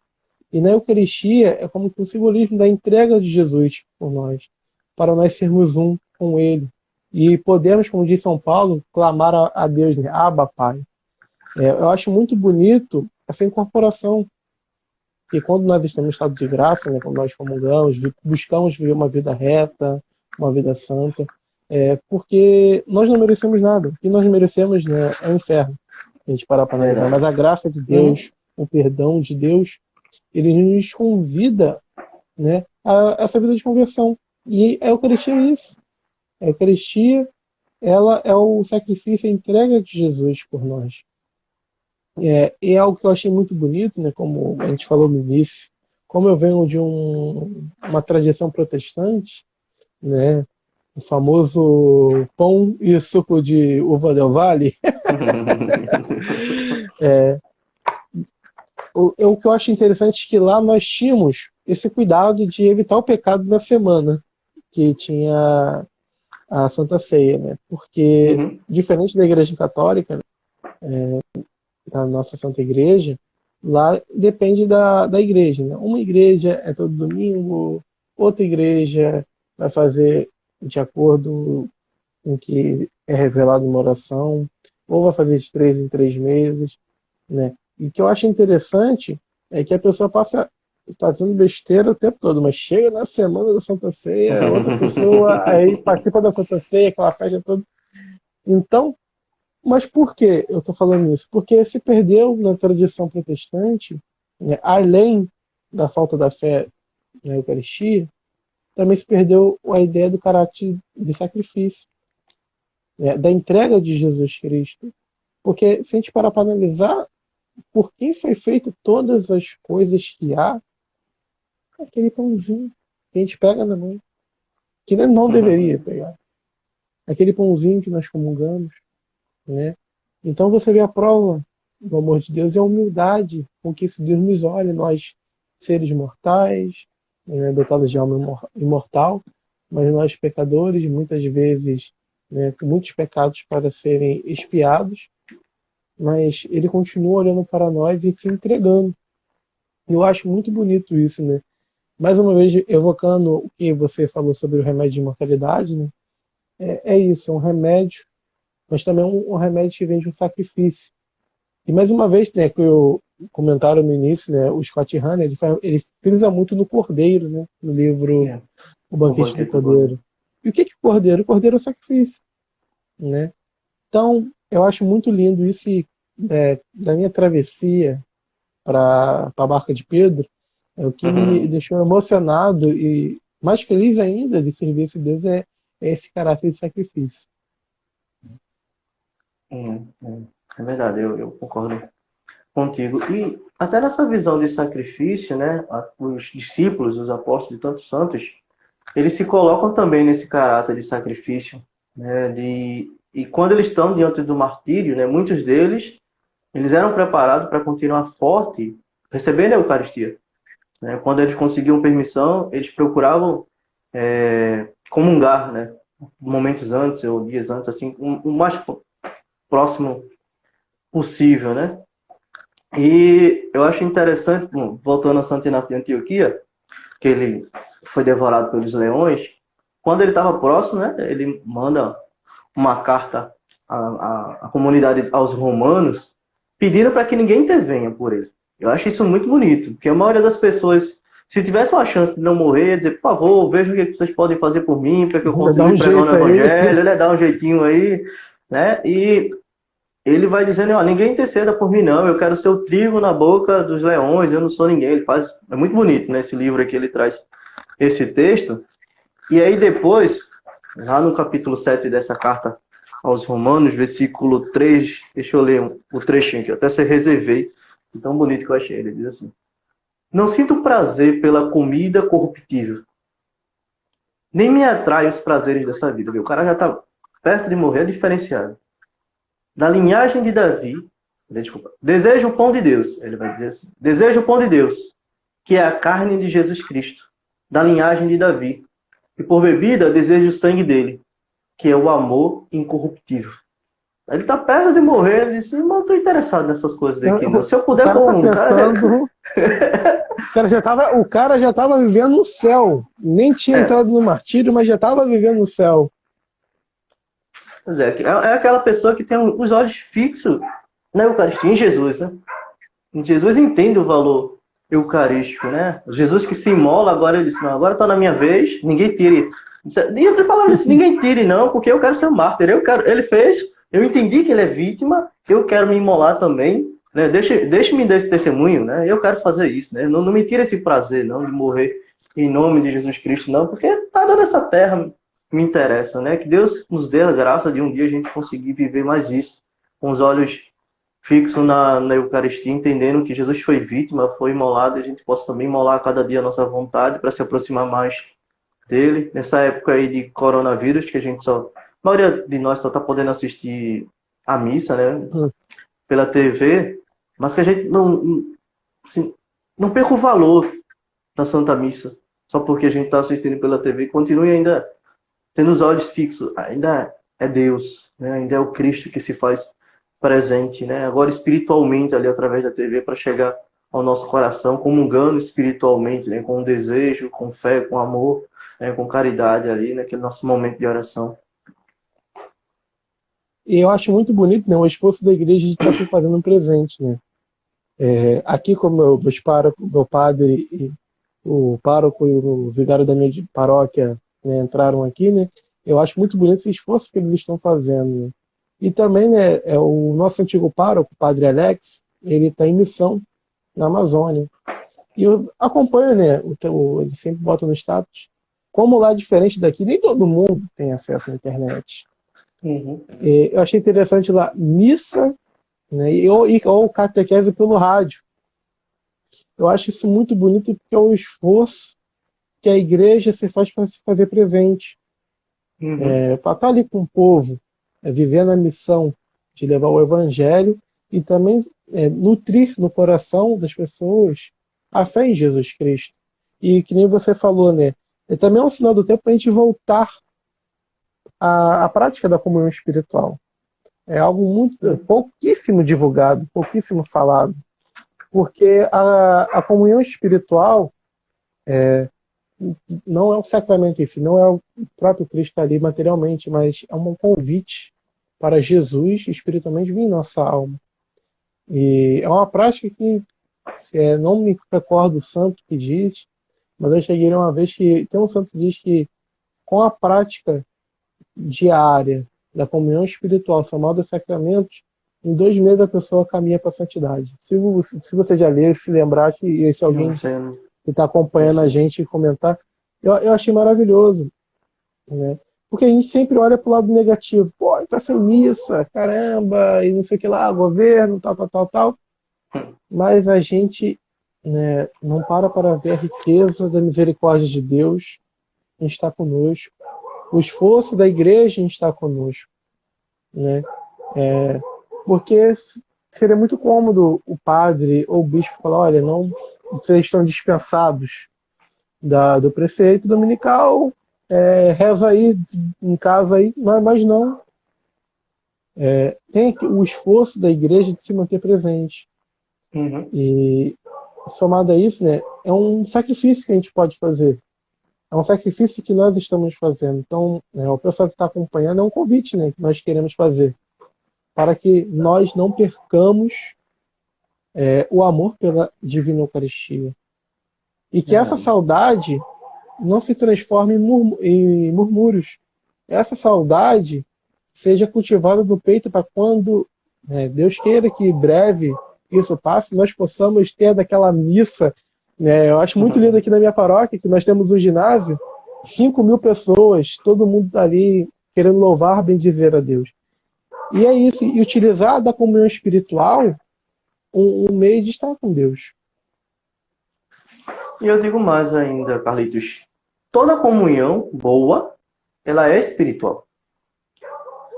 E na Eucaristia é como que um simbolismo da entrega de Jesus por nós, para nós sermos um com Ele. E podemos, como diz São Paulo, clamar a Deus, né? Abba, Pai. Eu acho muito bonito essa incorporação. E quando nós estamos em estado de graça, né, quando nós comungamos, buscamos viver uma vida reta, uma vida santa, porque nós não merecemos nada. O que nós merecemos, né, é o inferno. A gente parar para analisar. Mas a graça de Deus, o perdão de Deus, ele nos convida, né, a essa vida de conversão. E a Eucaristia é isso. A Eucaristia, ela é o sacrifício, a entrega de Jesus por nós. E é algo que eu achei muito bonito, né, como a gente falou no início, como eu venho de uma tradição protestante, né, o famoso pão e suco de uva del Valle. O que eu acho interessante é que lá nós tínhamos esse cuidado de evitar o pecado na semana que tinha a Santa Ceia, né? Porque, Uhum. diferente da Igreja Católica, da nossa Santa Igreja, lá depende da igreja, né? Uma igreja é todo domingo, outra igreja vai fazer de acordo com o que é revelado uma oração, ou vai fazer de 3 em 3 meses, né? E o que eu acho interessante é que a pessoa passa fazendo besteira o tempo todo, mas chega na semana da Santa Ceia, outra pessoa aí participa da Santa Ceia, aquela festa toda. Então, mas por que eu estou falando isso? Porque se perdeu na tradição protestante, né, além da falta da fé na Eucaristia, também se perdeu a ideia do caráter de sacrifício, né, da entrega de Jesus Cristo. Porque se a gente parar para analisar por quem foi feito todas as coisas que há, é aquele pãozinho que a gente pega na mão, que não deveria pegar. Aquele pãozinho que nós comungamos, né? Então você vê a prova do amor de Deus e a humildade com que esse Deus nos olha, nós seres mortais, né, dotados de alma imortal, mas nós pecadores, muitas vezes, né, com muitos pecados para serem expiados, mas ele continua olhando para nós e se entregando. Eu acho muito bonito isso, né? Mais uma vez, evocando o que você falou sobre o remédio de imortalidade, né? É isso, é um remédio, mas também é um remédio que vem de um sacrifício. E mais uma vez, né, que eu comentaram no início, né, o Scott Hahn, ele frisa muito no Cordeiro, né, no livro É, O o Banquete do banquete do Cordeiro. Cordeiro. E o que é o Cordeiro? O Cordeiro é o sacrifício, né? Então, eu acho muito lindo isso e, da minha travessia para a Barca de Pedro, o que me deixou emocionado e mais feliz ainda de servir esse Deus é esse caráter de sacrifício. É verdade, eu concordo contigo. E até nessa visão de sacrifício, né, os discípulos, os apóstolos e tantos santos, eles se colocam também nesse caráter de sacrifício, né, e quando eles estão diante do martírio, né, muitos deles, eles eram preparados para continuar forte, recebendo a Eucaristia, né? Quando eles conseguiam permissão, eles procuravam comungar, né, momentos antes ou dias antes, assim, o mais próximo possível, né? E eu acho interessante, bom, voltando a Santo Inácio de Antioquia, que ele foi devorado pelos leões, quando ele estava próximo, né, ele manda uma carta à comunidade, aos romanos, pedindo para que ninguém intervenha por ele. Eu acho isso muito bonito, porque a maioria das pessoas, se tivesse uma chance de não morrer, ia dizer, por favor, vejam o que vocês podem fazer por mim, para que eu Dá continue um pregando o jeito aí. evangelho, né, dar um jeitinho aí, né, e ele vai dizendo, ó, ninguém interceda por mim não, eu quero ser o trigo na boca dos leões, eu não sou ninguém. Ele faz, é muito bonito, né, esse livro aqui, ele traz esse texto. E aí depois, lá no capítulo 7 dessa carta aos Romanos, versículo 3, deixa eu ler o trechinho que eu até se reservei, tão bonito que eu achei. Ele diz assim: não sinto prazer pela comida corruptível, nem me atrai os prazeres dessa vida. Viu? O cara já está perto de morrer, é diferenciado. Da linhagem de Davi, desculpa, desejo o pão de Deus, ele vai dizer assim, desejo o pão de Deus, que é a carne de Jesus Cristo, da linhagem de Davi, e por bebida desejo o sangue dele, que é o amor incorruptível. Ele está perto de morrer, ele disse, não estou interessado nessas coisas daqui, não. Se eu O puder cara pôr tá um cara... pensando. O cara já tava vivendo no céu. Nem tinha entrado no martírio, mas já tava vivendo no céu. Pois é aquela pessoa que tem os olhos fixos na Eucaristia, em Jesus, né? Jesus entende o valor eucarístico, né? Jesus que se imola, agora ele disse, não, agora está na minha vez, ninguém tire. E outra palavra, disse, ninguém tire não, porque eu quero ser um mártir. Ele fez, eu entendi que ele é vítima, eu quero me imolar também, né? Deixe-me dar esse testemunho, né? Eu quero fazer isso, né? Não me tire esse prazer, não, de morrer em nome de Jesus Cristo, não, porque nada nessa terra me interessa, né? Que Deus nos dê a graça de um dia a gente conseguir viver mais isso, com os olhos fixo na Eucaristia, entendendo que Jesus foi vítima, foi imolado, e a gente possa também imolar a cada dia a nossa vontade para se aproximar mais dele. Nessa época aí de coronavírus, que a maioria de nós só está podendo assistir a missa, né, pela TV, mas que a gente assim, não perca o valor na Santa Missa, só porque a gente está assistindo pela TV, continue ainda tendo os olhos fixos. Ainda é Deus, né? Ainda é o Cristo que se faz presente, né? Agora espiritualmente ali através da TV para chegar ao nosso coração, comungando espiritualmente, né? Com desejo, com fé, com amor, né? Com caridade ali, naquele nosso momento de oração. E eu acho muito bonito, né, o esforço da igreja de estar se fazendo um presente, né? Aqui, como meu padre, e o pároco e o vigário da minha paróquia, né, entraram aqui, né? Eu acho muito bonito esse esforço que eles estão fazendo, né? E também, né, o nosso antigo pároco, o padre Alex, ele está em missão na Amazônia. E eu acompanho, né, ele sempre bota no status, como lá, diferente daqui, nem todo mundo tem acesso à internet. Uhum. Eu achei interessante lá, missa, né, ou catequese pelo rádio. Eu acho isso muito bonito porque é um esforço que a igreja se faz para se fazer presente. Uhum. Para estar ali com o povo, vivendo a missão de levar o evangelho e também nutrir no coração das pessoas a fé em Jesus Cristo. E que nem você falou, né? Também é um sinal do tempo para a gente voltar à prática da comunhão espiritual. É algo pouquíssimo divulgado, pouquíssimo falado. Porque a comunhão espiritual não é um sacramento em si, não é o próprio Cristo ali materialmente, mas é um convite para Jesus espiritualmente vir em nossa alma. E é uma prática que não me recordo o santo que diz, mas eu cheguei uma vez que tem um santo que diz que com a prática diária da comunhão espiritual, chamada sacramentos, em 2 meses a pessoa caminha para a santidade. Se você já leu, se lembrar, e se alguém que está acompanhando a gente comentar, eu achei maravilhoso, né? Porque a gente sempre olha para o lado negativo. Pô, está sem missa, caramba, e não sei o que lá, governo, tal. Mas a gente, né, não para ver a riqueza da misericórdia de Deus em estar conosco. O esforço da igreja em estar conosco, né? Porque seria muito cômodo o padre ou o bispo falar, olha, não, vocês estão dispensados do preceito dominical, reza aí em casa aí, mas não. Tem o esforço da igreja de se manter presente. Uhum. E somado a isso, né, é um sacrifício que a gente pode fazer. É um sacrifício que nós estamos fazendo. Então, o pessoal que está acompanhando é um convite, né, que nós queremos fazer para que nós não percamos o amor pela Divina Eucaristia. E que essa saudade não se transforme em murmúrios. Essa saudade seja cultivada no peito para quando Deus queira que breve isso passe, nós possamos ter daquela missa. Eu acho muito lindo aqui na minha paróquia que nós temos um ginásio, 5.000 pessoas, todo mundo está ali querendo louvar, bendizer a Deus. E é isso, e utilizar da comunhão espiritual um meio de estar com Deus. E eu digo mais ainda, Carlitos. Toda comunhão boa, ela é espiritual.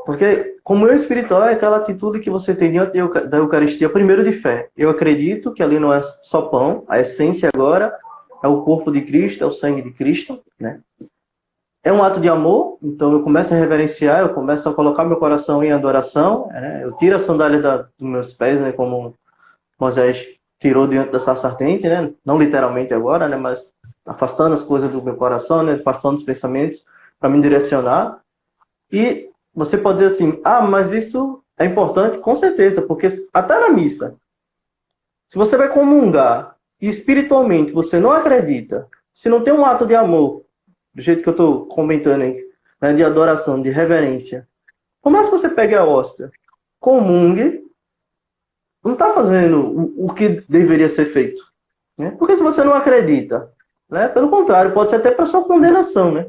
Porque comunhão espiritual é aquela atitude que você tem diante da Eucaristia, primeiro de fé. Eu acredito que ali não é só pão, a essência agora é o corpo de Cristo, é o sangue de Cristo, né? É um ato de amor, então eu começo a reverenciar, eu começo a colocar meu coração em adoração, né? Eu tiro a sandália dos meus pés, né? Como Moisés tirou diante da sarça ardente, né? Não literalmente agora, né? Mas afastando as coisas do meu coração, né? Afastando os pensamentos para me direcionar. E você pode dizer assim, mas isso é importante? Com certeza, porque até na missa, se você vai comungar e espiritualmente você não acredita, se não tem um ato de amor, do jeito que eu estou comentando aí, né, de adoração, de reverência, por mais que você pegue a hóstia, comungue, não está fazendo o que deveria ser feito. Né? Porque se você não acredita, né, pelo contrário, pode ser até para sua condenação, né?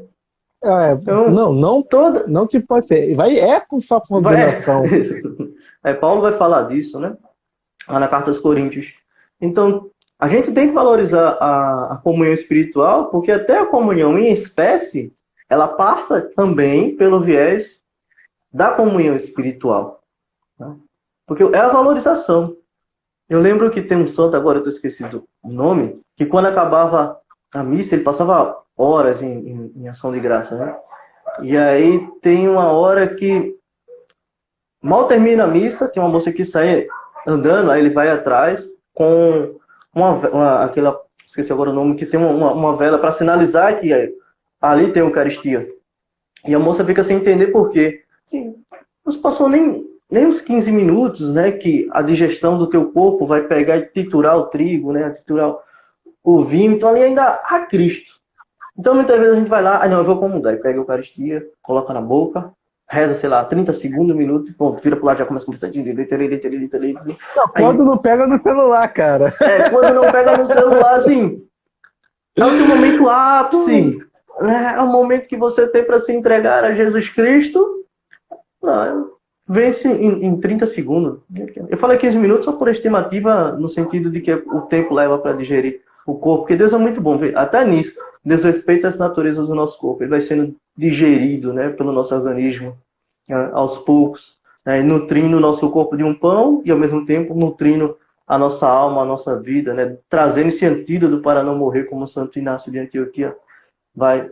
Então, não que pode ser. Com sua condenação. Paulo vai falar disso, né? Lá na Carta aos Coríntios. Então, a gente tem que valorizar a comunhão espiritual, porque até a comunhão em espécie, ela passa também pelo viés da comunhão espiritual. Né? Porque é a valorização. Eu lembro que tem um santo, agora eu estou esquecido o nome, que quando acabava a missa, ele passava horas em ação de graça, né? E aí tem uma hora que mal termina a missa, tem uma moça que sai andando, aí ele vai atrás com aquela, esqueci agora o nome, que tem uma vela para sinalizar que ali tem Eucaristia. E a moça fica sem entender por quê. Assim, não passou nem uns 15 minutos, né, que a digestão do teu corpo vai pegar e triturar o trigo, né, triturar o vinho, então ali ainda há Cristo. Então muitas vezes a gente vai lá, não, eu vou comungar, e pega a Eucaristia, coloca na boca, reza, sei lá, 30 segundos, um minuto, pronto, vira pro lado, já começa a conversar. Não, quando não pega no celular, cara. Quando não pega no celular, assim, é o teu momento ápice, né? É o momento que você tem para se entregar a Jesus Cristo. Não, vence em 30 segundos. Eu falei 15 minutos só por estimativa, no sentido de que o tempo leva para digerir o corpo, porque Deus é muito bom, até nisso. Deus respeita as naturezas do nosso corpo, ele vai sendo digerido, né, pelo nosso organismo, aos poucos, né, nutrindo o nosso corpo de um pão e, ao mesmo tempo, nutrindo a nossa alma, a nossa vida, né, trazendo esse antídoto para não morrer, como Santo Inácio de Antioquia vai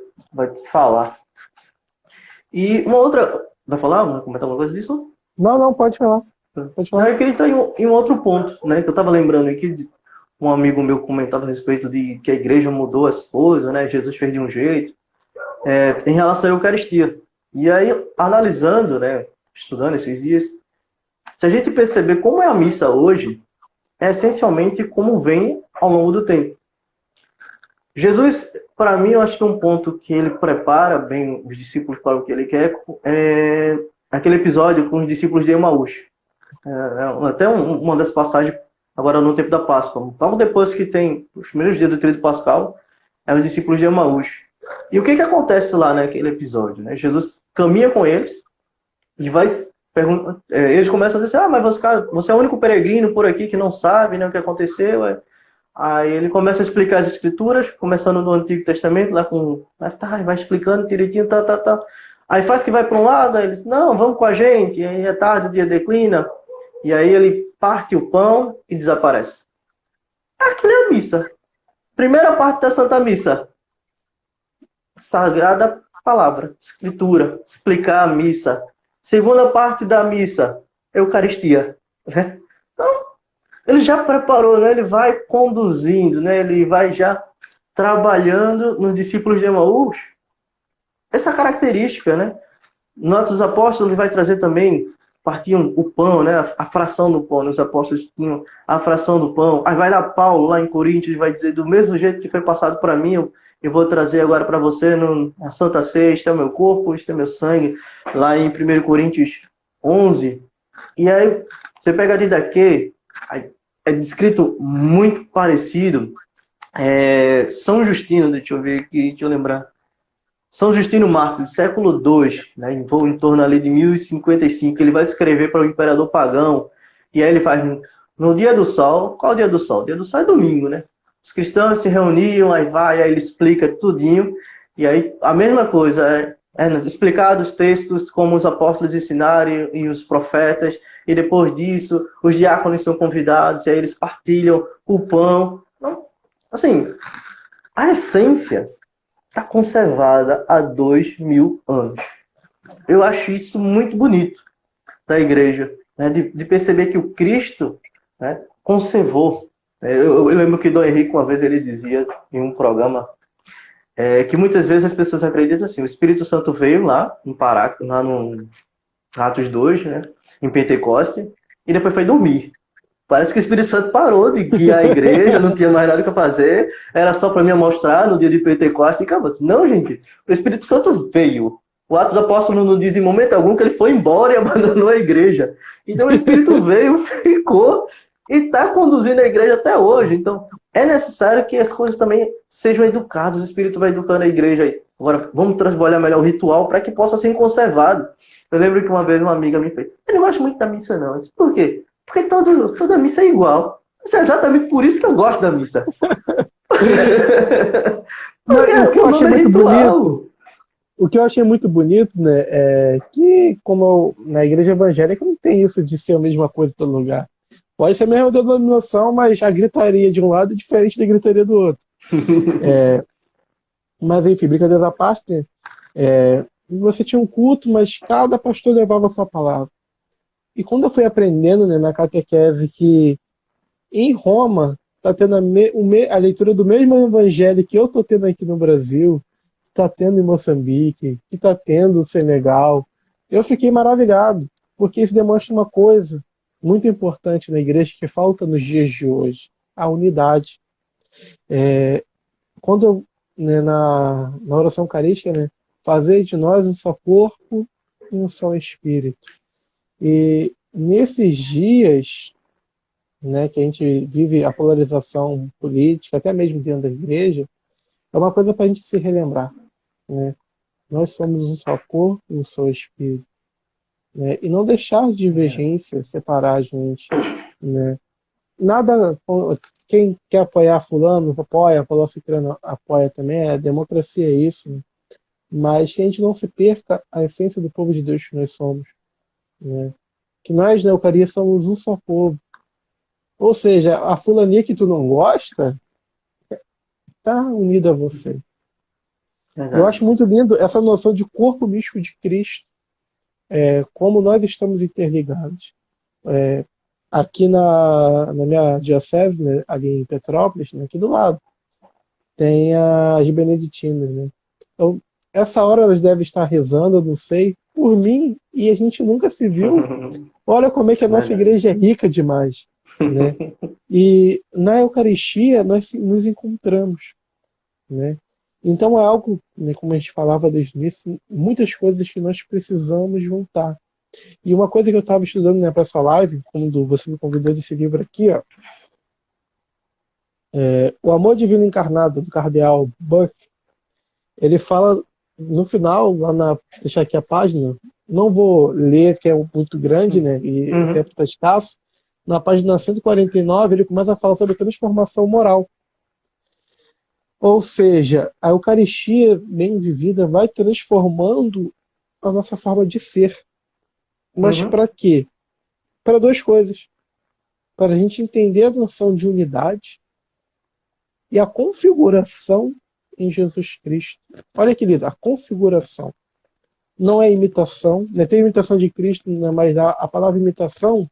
falar. E uma outra... Vai falar? Vai comentar alguma coisa disso? Não, pode falar. Pode falar. Eu queria entrar em um outro ponto, né, que eu estava lembrando aqui, um amigo meu comentava a respeito de que a igreja mudou as coisas, né, Jesus fez de um jeito, em relação à Eucaristia. E aí, analisando, né, estudando esses dias, se a gente perceber como é a missa hoje, é essencialmente como vem ao longo do tempo. Jesus, para mim, eu acho que um ponto que ele prepara bem os discípulos para o que ele quer é aquele episódio com os discípulos de Emaús. Até uma das passagens, agora no tempo da Páscoa. Logo depois que tem os primeiros dias do Tríduo Pascal, é os discípulos de Emaús. E o que acontece lá naquele episódio? Né? Jesus caminha com eles e vai perguntar. Eles começam a dizer, mas você é o único peregrino por aqui que não sabe, né, o que aconteceu. Aí ele começa a explicar as escrituras, começando no Antigo Testamento, lá com... vai explicando direitinho, tá. Aí faz que vai para um lado, aí ele diz, não, vamos com a gente, e aí é tarde, o dia declina. E aí ele parte o pão e desaparece. Aquilo é a missa. Primeira parte da Santa Missa. Sagrada Palavra, Escritura, explicar a missa. Segunda parte da missa, Eucaristia. Então, ele já preparou, né? Ele vai conduzindo, né? Ele vai já trabalhando nos discípulos de Emaús essa característica, né? No Atos dos Apóstolos ele vai trazer também, partiam o pão, né? A fração do pão, né? Os apóstolos tinham a fração do pão. Aí vai lá Paulo, lá em Coríntios, vai dizer, do mesmo jeito que foi passado para mim, eu vou trazer agora para você na Santa Ceia, este é o meu corpo, este é o meu sangue, lá em 1 Coríntios 11. E aí, você pega de daqui, é descrito muito parecido. São Justino, deixa eu ver aqui, deixa eu lembrar. São Justino Mártir, século II, né, em torno ali de 1055, ele vai escrever para o imperador pagão, e aí ele faz no dia do sol. Qual é o dia do sol? O dia do sol é domingo, né? Os cristãos se reuniam, aí ele explica tudinho, e aí a mesma coisa, explicar os textos como os apóstolos ensinaram e os profetas, e depois disso os diáconos são convidados, e aí eles partilham o pão. Então, assim, a essência está conservada há 2000 anos. Eu acho isso muito bonito da igreja, né? De perceber que o Cristo, né, conservou. Eu lembro que Dom Henrique, uma vez, ele dizia em um programa que muitas vezes as pessoas acreditam assim, o Espírito Santo veio lá em Pará, lá no Atos 2, né, em Pentecoste, e depois foi dormir. Parece que o Espírito Santo parou de guiar a igreja, não tinha mais nada para fazer, era só para me mostrar no dia de Pentecostes e acabou. Não, gente, o Espírito Santo veio. O Atos dos Apóstolos não diz em momento algum que ele foi embora e abandonou a igreja. Então o Espírito veio, ficou e está conduzindo a igreja até hoje. Então é necessário que as coisas também sejam educadas, o Espírito vai educando a igreja. Agora, vamos trabalhar melhor o ritual para que possa ser conservado. Eu lembro que uma vez uma amiga me fez, eu não gosto muito da missa não. Eu disse, por quê? Porque toda missa é igual. Isso é exatamente por isso que eu gosto da missa. O que eu achei muito bonito, o que eu achei muito bonito, né, é que como na igreja evangélica não tem isso de ser a mesma coisa em todo lugar. Pode ser a mesma denominação, mas a gritaria de um lado é diferente da gritaria do outro. Mas enfim, brincadeira à parte, né? Você tinha um culto, mas cada pastor levava a sua palavra. E quando eu fui aprendendo, né, na catequese que em Roma está tendo a leitura do mesmo evangelho que eu estou tendo aqui no Brasil, está tendo em Moçambique, que está tendo no Senegal, eu fiquei maravilhado, porque isso demonstra uma coisa muito importante na igreja que falta nos dias de hoje, a unidade. Quando eu, né, na oração eucarística, né, fazer de nós um só corpo e um só espírito. E nesses dias, né, que a gente vive a polarização política, até mesmo dentro da igreja, é uma coisa para a gente se relembrar. Né? Nós somos um só corpo e um só espírito. Né? E não deixar de divergência separar a gente. Né? Nada, quem quer apoiar fulano, apoia, falou ciclano, apoia também, a democracia é isso. Né? Mas que a gente não se perca a essência do povo de Deus que nós somos. Né? Que nós, na Eucaristia, somos um só povo. Ou seja, a fulaninha que tu não gosta está unida a você. Eu Verdade. acho muito lindo essa noção de corpo místico de Cristo, como nós estamos interligados. Aqui na minha diocese, né, ali em Petrópolis, né, aqui do lado, tem as beneditinas. Né? Então, essa hora elas devem estar rezando, eu não sei, por mim, e a gente nunca se viu. Olha como é que a nossa Verdade. igreja é rica demais. Né? E na Eucaristia nós nos encontramos. Né? Então é algo, né, como a gente falava desde o início, muitas coisas que nós precisamos juntar. E uma coisa que eu estava estudando, né, para essa live, quando você me convidou desse livro aqui, ó, O Amor Divino Encarnado, do Cardeal Buck, ele fala no final, vou deixar aqui a página, não vou ler, que é muito grande, né, e o Uhum. tempo está escasso. Na página 149, ele começa a falar sobre transformação moral. Ou seja, a Eucaristia bem vivida vai transformando a nossa forma de ser. Mas Uhum. para quê? Para duas coisas. Para a gente entender a noção de unidade e a configuração em Jesus Cristo. Olha que lindo, a configuração. Não é imitação, né? Tem imitação de Cristo, né? Mas a palavra imitação,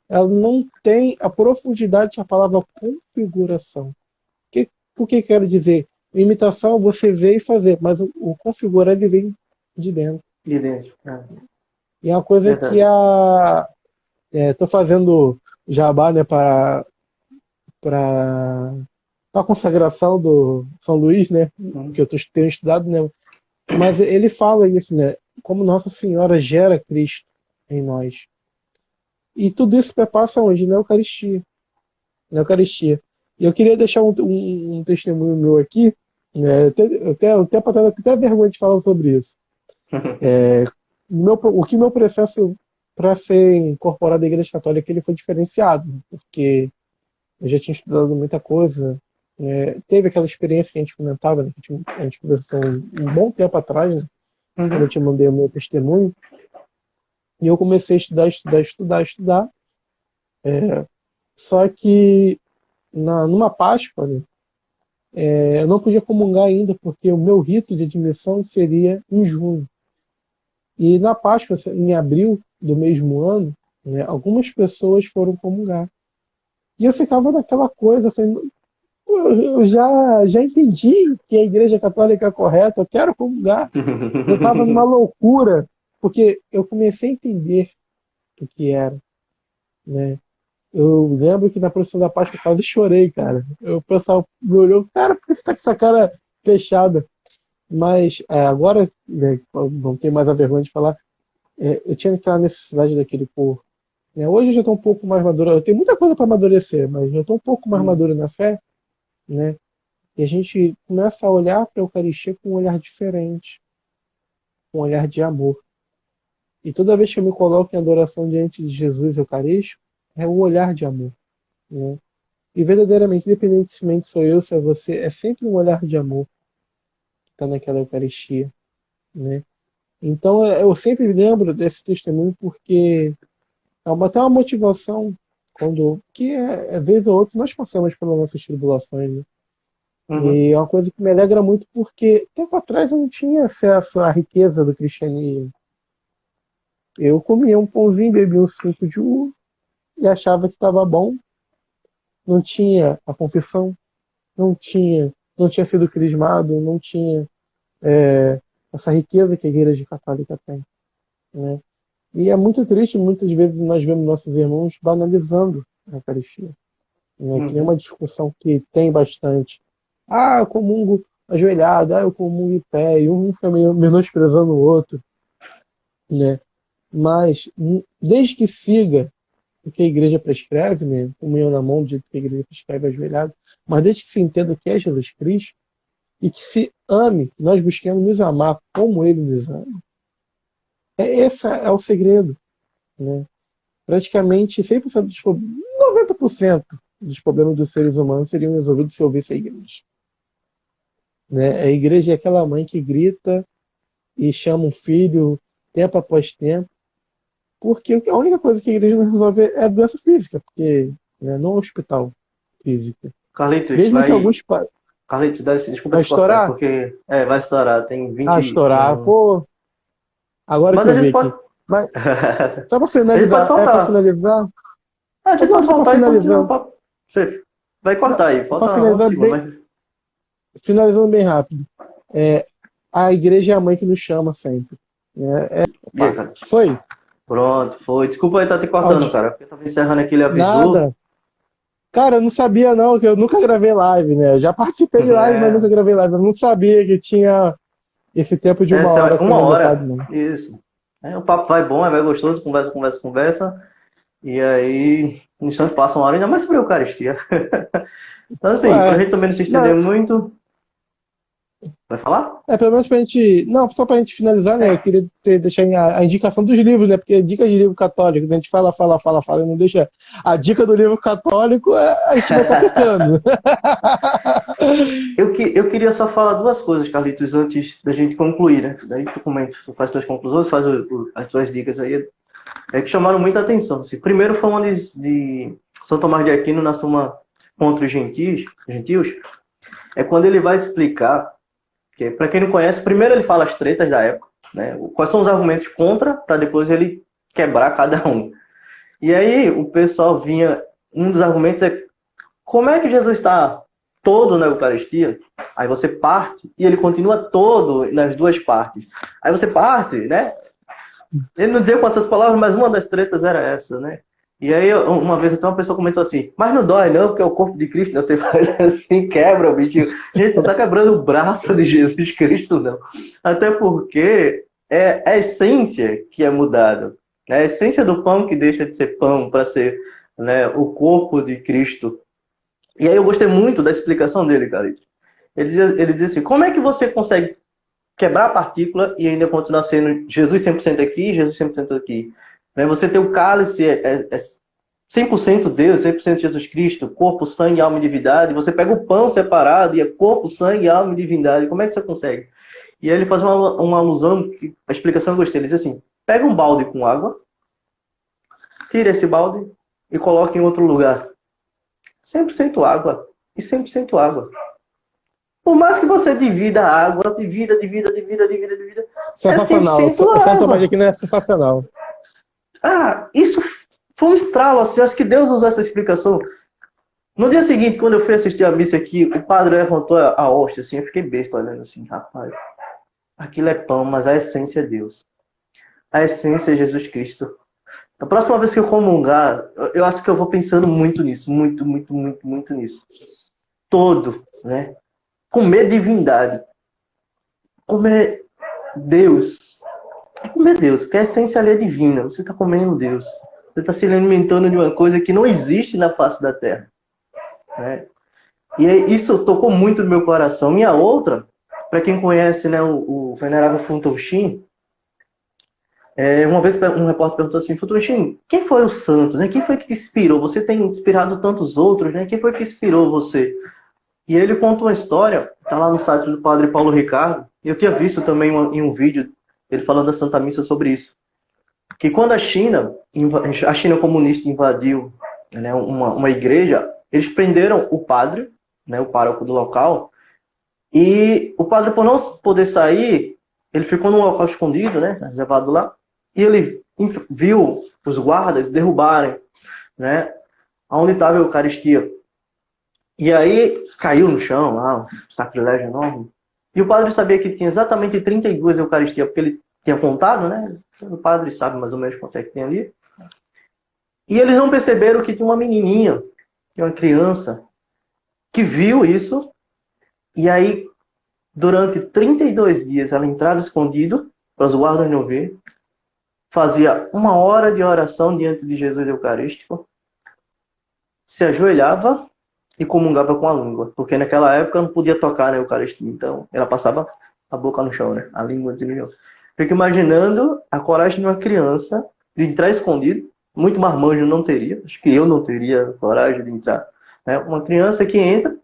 ela não tem a profundidade que a palavra configuração. O que quero dizer? Imitação você vê e fazer, mas o configurar ele vem de dentro. De dentro. E é uma coisa que Verdade. estou fazendo jabá, né, para a consagração do São Luís, né, que Uhum. eu tenho estudado, né, mas ele fala isso, né, como Nossa Senhora gera Cristo em nós. E tudo isso perpassa onde? Na Eucaristia. Na Eucaristia. E eu queria deixar um testemunho meu aqui, né, até para ter até vergonha de falar sobre isso. O que meu processo para ser incorporado à Igreja Católica ele foi diferenciado, porque eu já tinha estudado muita coisa. Teve aquela experiência que a gente comentava, né, que a gente conversou um bom tempo atrás, né, quando eu Uhum. te mandei o meu testemunho, e eu comecei a estudar. Só que numa Páscoa, né, eu não podia comungar ainda, porque o meu rito de admissão seria em junho. E na Páscoa, em abril do mesmo ano, né, algumas pessoas foram comungar. E eu ficava naquela coisa, falei, eu já entendi que a Igreja Católica é correta, eu quero comungar. Eu estava numa loucura, porque eu comecei a entender o que era. Né? Eu lembro que na procissão da Páscoa eu quase chorei, cara. O pessoal me olhou, cara, por que você está com essa cara fechada? Mas agora, né, não tenho mais a vergonha de falar, eu tinha aquela necessidade daquele corpo. Né? Hoje eu já estou um pouco mais maduro, eu tenho muita coisa para amadurecer, mas eu estou um pouco mais Uhum. maduro na fé, né? E a gente começa a olhar para a Eucaristia com um olhar diferente, com um olhar de amor. E toda vez que eu me coloco em adoração diante de Jesus Eucarístico, é o olhar de amor. Né? E verdadeiramente, independentemente se sou eu, se é você, é sempre um olhar de amor que está naquela Eucaristia. Né? Então eu sempre lembro desse testemunho porque até uma motivação quando que vez ou outra nós passamos pelas nossas tribulações, né? Uhum. E é uma coisa que me alegra muito porque tempo atrás eu não tinha acesso à riqueza do cristianismo. Eu comia um pãozinho, bebia um suco de uva e achava que estava bom. Não tinha a confissão, não tinha sido crismado, não tinha essa riqueza que a Igreja Católica tem, né? E é muito triste, muitas vezes nós vemos nossos irmãos banalizando a Eucaristia, né? Que é Uhum. uma discussão que tem bastante. Ah, eu comungo ajoelhado, eu comungo em pé, e um fica menosprezando o outro, né? Mas, desde que siga o que a igreja prescreve, né? Comunhão na mão, do jeito que a igreja prescreve ajoelhado, mas desde que se entenda que é Jesus Cristo, e que se ame, que nós busquemos nos amar como ele nos ama, esse é o segredo, né? Praticamente 100% 90% dos problemas dos seres humanos seriam resolvidos se houvesse a igreja, né? A igreja é aquela mãe que grita e chama um filho tempo após tempo, porque a única coisa que a igreja não resolve é a doença física, porque, né, não é um hospital física. Carlitos, Mesmo que alguns Carlitos, desculpa vai te cortar, estourar, porque vai estourar, tem estourar, 21. pô, agora que Mas a eu vi gente pode. aqui. Mas só para A gente pode finalizar, cortar. A gente não, pode só para voltar e continuar finalizar, o papo. Você vai cortar aí, para falta um finalizar segundo, bem, mas. finalizando bem rápido, é, a igreja é a mãe que nos chama sempre, né? E aí, Opa, cara? foi? Pronto, foi. Desculpa aí estar te cortando, Áudio, cara. Porque eu tava encerrando aqui, ele avisou. nada. Cara, eu não sabia não, que eu nunca gravei live, né? Eu já participei de live, mas nunca É, gravei live. Eu não sabia que tinha esse tempo de uma essa hora é uma cronometrado, hora. não. Isso. O papo vai bom, vai gostoso, conversa, conversa, conversa. E aí, no instante passa uma hora, ainda mais sobre a Eucaristia. Então, assim, pra Ué, gente também não se estender não, muito. Vai falar? pelo menos pra gente. Não, só pra gente finalizar, né? Eu queria deixar a indicação dos livros, né? Porque dicas de livro católicos, a gente fala, fala, fala, fala e não deixa. A dica do livro católico, a gente vai estar pecando. Eu queria só falar duas coisas, Carlitos, antes da gente concluir, né? Daí tu comenta, tu faz tuas conclusões, faz as tuas dicas aí. É que chamaram muita atenção. Assim. Primeiro foi uma de São Tomás de Aquino na Suma contra os gentios, é quando ele vai explicar, que para quem não conhece, primeiro ele fala as tretas da época, né? Quais são os argumentos contra, para depois ele quebrar cada um. E aí o pessoal vinha, um dos argumentos é como é que Jesus está todo na Eucaristia? Aí você parte e ele continua todo nas duas partes. Aí você parte, né? Ele não dizia com essas palavras, mas uma das tretas era essa, né? E aí, uma vez, então, uma pessoa comentou assim, mas não dói não, porque é o corpo de Cristo, né? Você faz assim, quebra, bicho. Gente, não tá quebrando o braço de Jesus Cristo, não. Até porque é a essência que é mudada. É a essência do pão que deixa de ser pão para ser, né, o corpo de Cristo. E aí eu gostei muito da explicação dele, cara. Ele dizia assim, como é que você consegue quebrar a partícula e ainda continuar sendo Jesus 100% aqui, Jesus 100% aqui? Né? Você tem o cálice, é 100% Deus, 100% Jesus Cristo, corpo, sangue, alma e divindade. Você pega o pão separado e é corpo, sangue, alma e divindade. Como é que você consegue? E aí ele faz uma alusão, que a explicação eu gostei. Ele diz assim, pega um balde com água, tira esse balde e coloca em outro lugar. 100% água e 100% água. Por mais que você divida a água, divida, é Sensacional. 100% Santa Maria água. aqui não é sensacional. Ah, isso foi um estralo, assim, acho que Deus usou essa explicação. No dia seguinte, quando eu fui assistir a missa aqui, o padre levantou a hóstia, assim, eu fiquei besta olhando assim, rapaz, aquilo é pão, mas a essência é Deus. A essência é Jesus Cristo. A próxima vez que eu comungar, eu acho que eu vou pensando muito nisso, muito nisso. Todo, né? Comer divindade. Comer Deus. Comer Deus, porque a essência ali é divina. Você está comendo Deus. Você está se alimentando de uma coisa que não existe na face da terra. Né? E isso tocou muito no meu coração. E a outra, para quem conhece, né, o venerável Funtou Shin, uma vez um repórter perguntou assim, Funtou Shin, quem foi o santo? Né? Quem foi que te inspirou? Você tem inspirado tantos outros, né? Quem foi que inspirou você? E ele conta uma história, está lá no site do padre Paulo Ricardo, e eu tinha visto também em um vídeo ele falando da Santa Missa sobre isso. Que quando a China comunista invadiu, né, uma igreja, eles prenderam o padre, né, o pároco do local, E o padre, por não poder sair, ele ficou num local escondido, né, reservado lá, e ele viu os guardas derrubarem, né, onde estava a Eucaristia. E aí caiu no chão lá, um sacrilégio enorme. E o padre sabia que tinha exatamente 32 Eucaristias, porque ele tinha contado, né? O padre sabe mais ou menos quanto é que tem ali. E eles não perceberam que tinha uma menininha, tinha uma criança, que viu isso. E aí, durante 32 dias, ela entrava escondido, para os guardas não ver, fazia 1 hora de oração diante de Jesus Eucarístico, se ajoelhava e comungava com a língua, porque naquela época não podia tocar na Eucaristia, então ela passava a boca no chão, né? A língua desligou. Fico imaginando a coragem de uma criança de entrar escondido, muito marmanjo não teria, acho que eu não teria coragem de entrar, né? Uma criança que entra,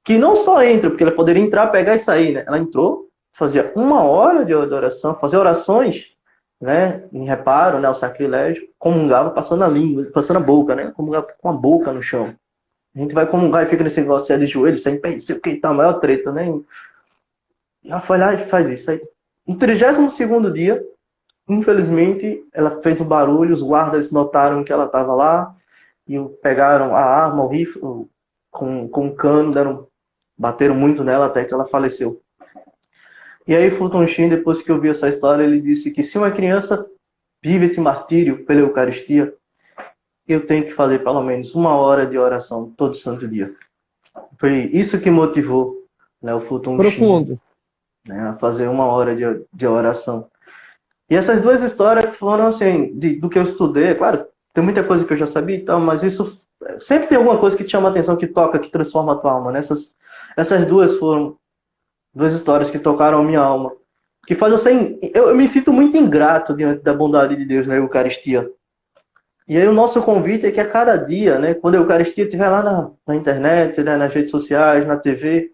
que não só entra, porque ela poderia entrar, pegar e sair, né? Ela entrou, fazia 1 hora de oração, fazia orações, né? Em reparo, né? O sacrilégio, comungava passando a língua, passando a boca, né? Comungava com a boca no chão. A gente vai comungar e fica nesse negócio, se é de joelho, sem pé, não sei o que, tá a maior treta, né? Ela foi lá e faz isso aí. No 32º dia, infelizmente, ela fez o barulho, os guardas notaram que ela estava lá, e pegaram a arma, o rifle, com o cano, bateram muito nela até que ela faleceu. E aí Fulton Sheen, depois que eu vi essa história, ele disse que se uma criança vive esse martírio pela Eucaristia, eu tenho que fazer pelo menos 1 hora de oração todo santo dia. Foi isso que motivou, né, o Fulton Sheen, Profundo. né, a fazer 1 hora de oração. E essas duas histórias foram assim, do que eu estudei. Claro, tem muita coisa que eu já sabia e tal, mas isso sempre tem alguma coisa que te chama a atenção, que toca, que transforma a tua alma. Né? Essas duas foram duas histórias que tocaram a minha alma. Que faz eu me sinto muito ingrato diante da bondade de Deus na Eucaristia. E aí o nosso convite é que a cada dia, né, quando a Eucaristia estiver lá na internet, né, nas redes sociais, na TV,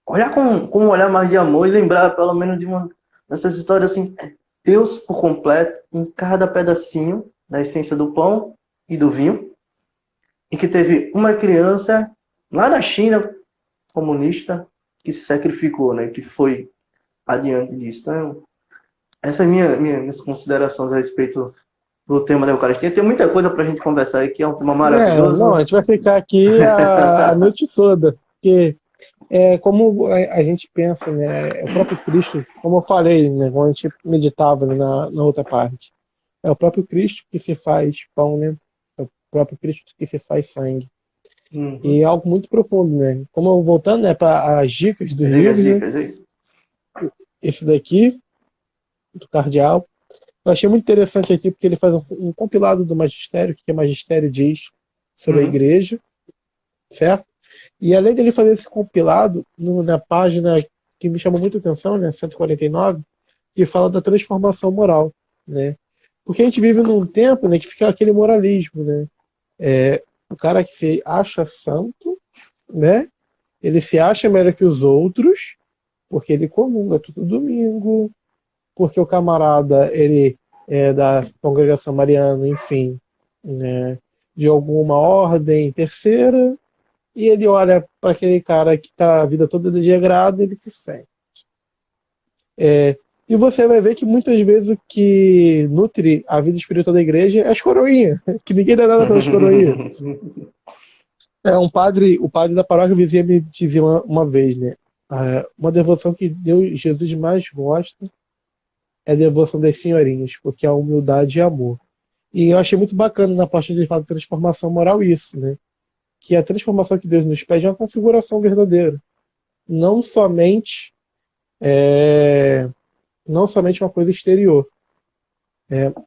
olhar com um olhar mais de amor e lembrar pelo menos de uma dessas histórias assim, Deus por completo, em cada pedacinho da essência do pão e do vinho, e que teve uma criança lá na China comunista que se sacrificou, né, que foi adiante disso. Então, essa é minhas considerações a respeito do tema da Eucaristia. Tem muita coisa para a gente conversar aqui, é um tema Não, a maravilhoso. gente vai ficar aqui a noite toda, porque como a gente pensa, né, é o próprio Cristo, como eu falei, né, quando a gente meditava, né, na outra parte, é o próprio Cristo que se faz pão, né, é o próprio Cristo que se faz sangue. E Uhum. é algo muito profundo, né? Como voltando, né, para as dicas dos Diga as livros, né, dicas aí. esse daqui, do Cardeal, eu achei muito interessante aqui porque ele faz um compilado do magistério, o que o magistério diz sobre a Uhum. igreja, certo? E além dele fazer esse compilado, na página que me chamou muita atenção, né, 149, que fala da transformação moral, né? Porque a gente vive num tempo, né, que fica aquele moralismo, né? O cara que se acha santo, né? Ele se acha melhor que os outros, porque ele comunga todo domingo, porque o camarada, ele é da congregação mariana, enfim, né, de alguma ordem terceira, e ele olha para aquele cara que está a vida toda desregrada e ele se sente. E você vai ver que muitas vezes o que nutre a vida espiritual da igreja é as coroinhas, que ninguém dá nada pelas coroinhas. O padre da paróquia vizinha me dizia uma vez, né? Uma devoção que Deus, Jesus mais gosta é a devoção das senhorinhas, porque é humildade e amor. E eu achei muito bacana na parte de ele falar de transformação moral isso, né? Que a transformação que Deus nos pede é uma configuração verdadeira. Não somente é, não somente uma coisa exterior.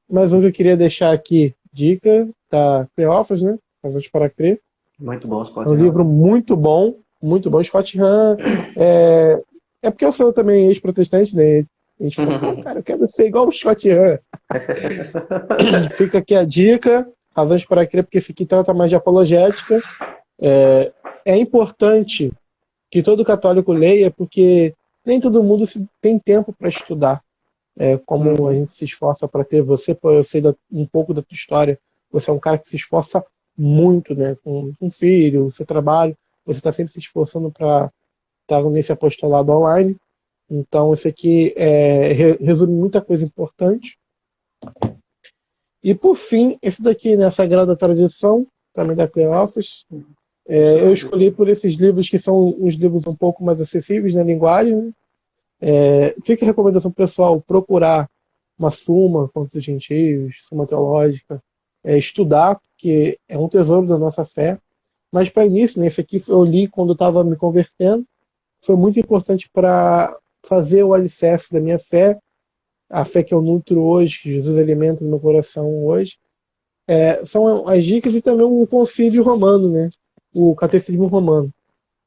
Mas o que eu queria deixar aqui, dica da Cleófas, né? Razões para Crer. Muito bom, É um Scott livro Hahn. muito bom, muito bom. Scott Hahn é porque eu sou também ex-protestante, né? A gente falou, pô, cara, eu quero ser igual o Scott Hahn. Fica aqui a dica, Razões para Crer, porque esse aqui trata mais de apologética. É importante que todo católico leia, porque nem todo mundo tem tempo para estudar. Como a Uhum. gente se esforça para ter você, eu sei um pouco da tua história, você é um cara que se esforça muito, né, com um filho, o seu trabalho, você está sempre se esforçando para está nesse apostolado online. Então, esse aqui resume muita coisa importante. E, por fim, esse daqui, né, Sagrada Tradição, também da Cleófas. Eu escolhi por esses livros que são uns livros um pouco mais acessíveis na linguagem. Fica a recomendação pessoal procurar uma Suma contra os gentios, Suma teológica, estudar, porque é um tesouro da nossa fé. Mas para início, né, esse aqui eu li quando eu estava me convertendo, foi muito importante para fazer o alicerce da minha fé, a fé que eu nutro hoje, que Jesus alimenta no meu coração hoje. São as dicas e também o concílio romano, né, o catecismo romano.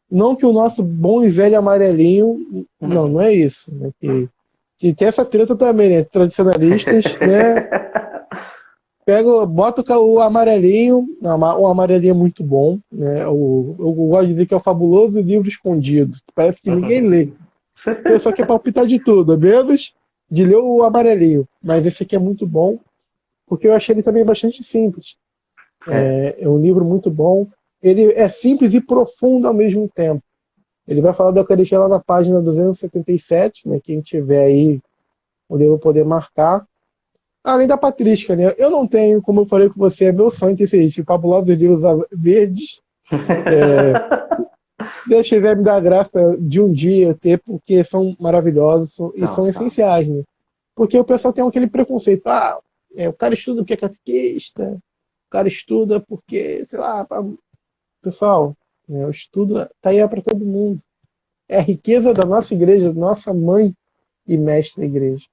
Não que o nosso bom e velho amarelinho, não é isso. Né? Que tem essa treta também, né? Tradicionalistas, né? Bota o amarelinho, o amarelinho é muito bom, né? Eu gosto de dizer que é o fabuloso livro escondido, que parece que ninguém lê. O pessoal quer palpitar de tudo, menos de ler o amarelinho. Mas esse aqui é muito bom, porque eu achei ele também bastante simples. É um livro muito bom. Ele é simples e profundo ao mesmo tempo. Ele vai falar da Eucaristia lá na página 277, né? Quem tiver aí, o livro poder marcar. Além da patrística, né? Eu não tenho, como eu falei com você, é meu sonho ter feito fabulosos livros verdes. Deus quiser me dar a graça de um dia ter, porque são maravilhosos e são essenciais, né? Porque o pessoal tem aquele preconceito. O cara estuda porque é catequista, o cara estuda porque, sei lá, pessoal, o estudo tá aí para todo mundo. É a riqueza da nossa igreja, da nossa mãe e mestre igreja.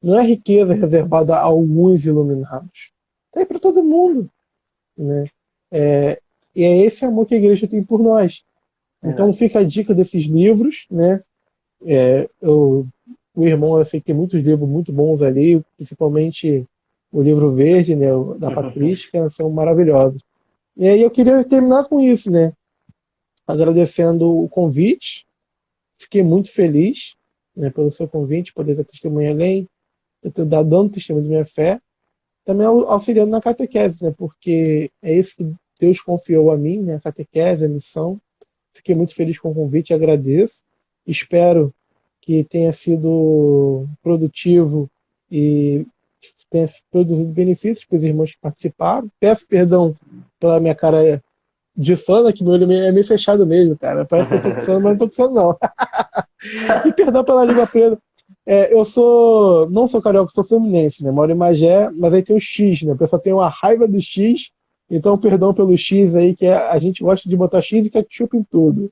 Não é riqueza reservada a alguns iluminados. Está aí para todo mundo. Né? E é esse amor que a igreja tem por nós. Então fica a dica desses livros. Né? O irmão, eu sei que tem muitos livros muito bons ali, principalmente o livro verde, né, da patrística, são maravilhosos. E aí eu queria terminar com isso, né? Agradecendo o convite. Fiquei muito feliz, né, pelo seu convite, poder dar testemunho além, dando testemunho de minha fé, também auxiliando na catequese, né, porque é isso que Deus confiou a mim, né, a catequese, a missão. Fiquei muito feliz com o convite, agradeço. Espero que tenha sido produtivo e tenha produzido benefícios para os irmãos que participaram. Peço perdão pela minha cara de fã, que meu olho é meio fechado mesmo, cara. Parece que eu tô com sono, mas não tô com sono, não. E perdão pela língua preta. Eu não sou carioca, sou fluminense, né? Moro em Magé, mas aí tem o X, né? O pessoal tem uma raiva do X, então perdão pelo X aí, que a gente gosta de botar X e ketchup em tudo.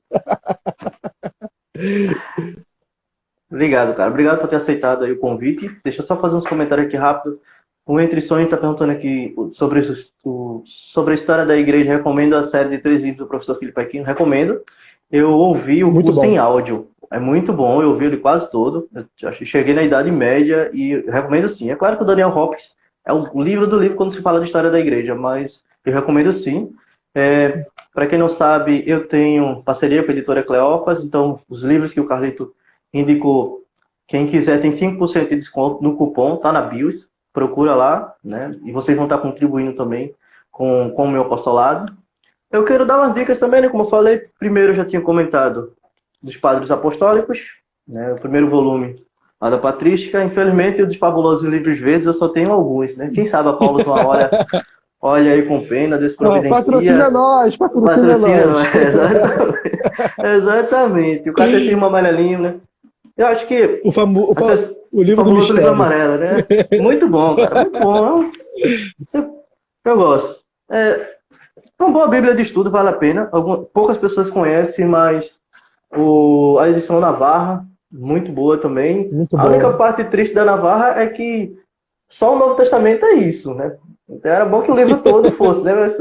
Obrigado, cara. Obrigado por ter aceitado aí o convite. Deixa eu só fazer uns comentários aqui rápido. O Entre Sonhos está perguntando aqui sobre a história da igreja. Recomendo a série de 3 livros do professor Filipe Aquino. Recomendo. Eu ouvi o Muito curso bom. em áudio. É muito bom, eu ouvi ele quase todo. Eu cheguei na Idade Média e recomendo sim. É claro que o Daniel Hopkins é o livro do livro quando se fala de história da igreja, mas eu recomendo sim. Para quem não sabe, eu tenho parceria com a editora Cleófas, então os livros que o Carlito indicou, quem quiser tem 5% de desconto no cupom, tá na BIOS, procura lá, né? E vocês vão estar contribuindo também com o meu apostolado. Eu quero dar umas dicas também, né? Como eu falei, primeiro eu já tinha comentado dos Padres Apostólicos, né? O primeiro volume lá da Patrística. Infelizmente, o dos Fabulosos Livros Verdes eu só tenho alguns, né? Quem sabe a Paulo uma hora olha aí com pena, desprovidencia. Patrocina nós, patrocina nós. Exatamente. Exatamente. O Catecismo Amarelinho, né? Eu acho que o livro do mistério. Livro amarelo, né? Muito bom, cara. Muito bom. Eu gosto. Uma boa Bíblia de estudo, vale a pena. Poucas pessoas conhecem, mas a edição Navarra, muito boa também. Muito a única parte triste da Navarra é que só o Novo Testamento é isso, né? Então era bom que o livro todo fosse, né? Mas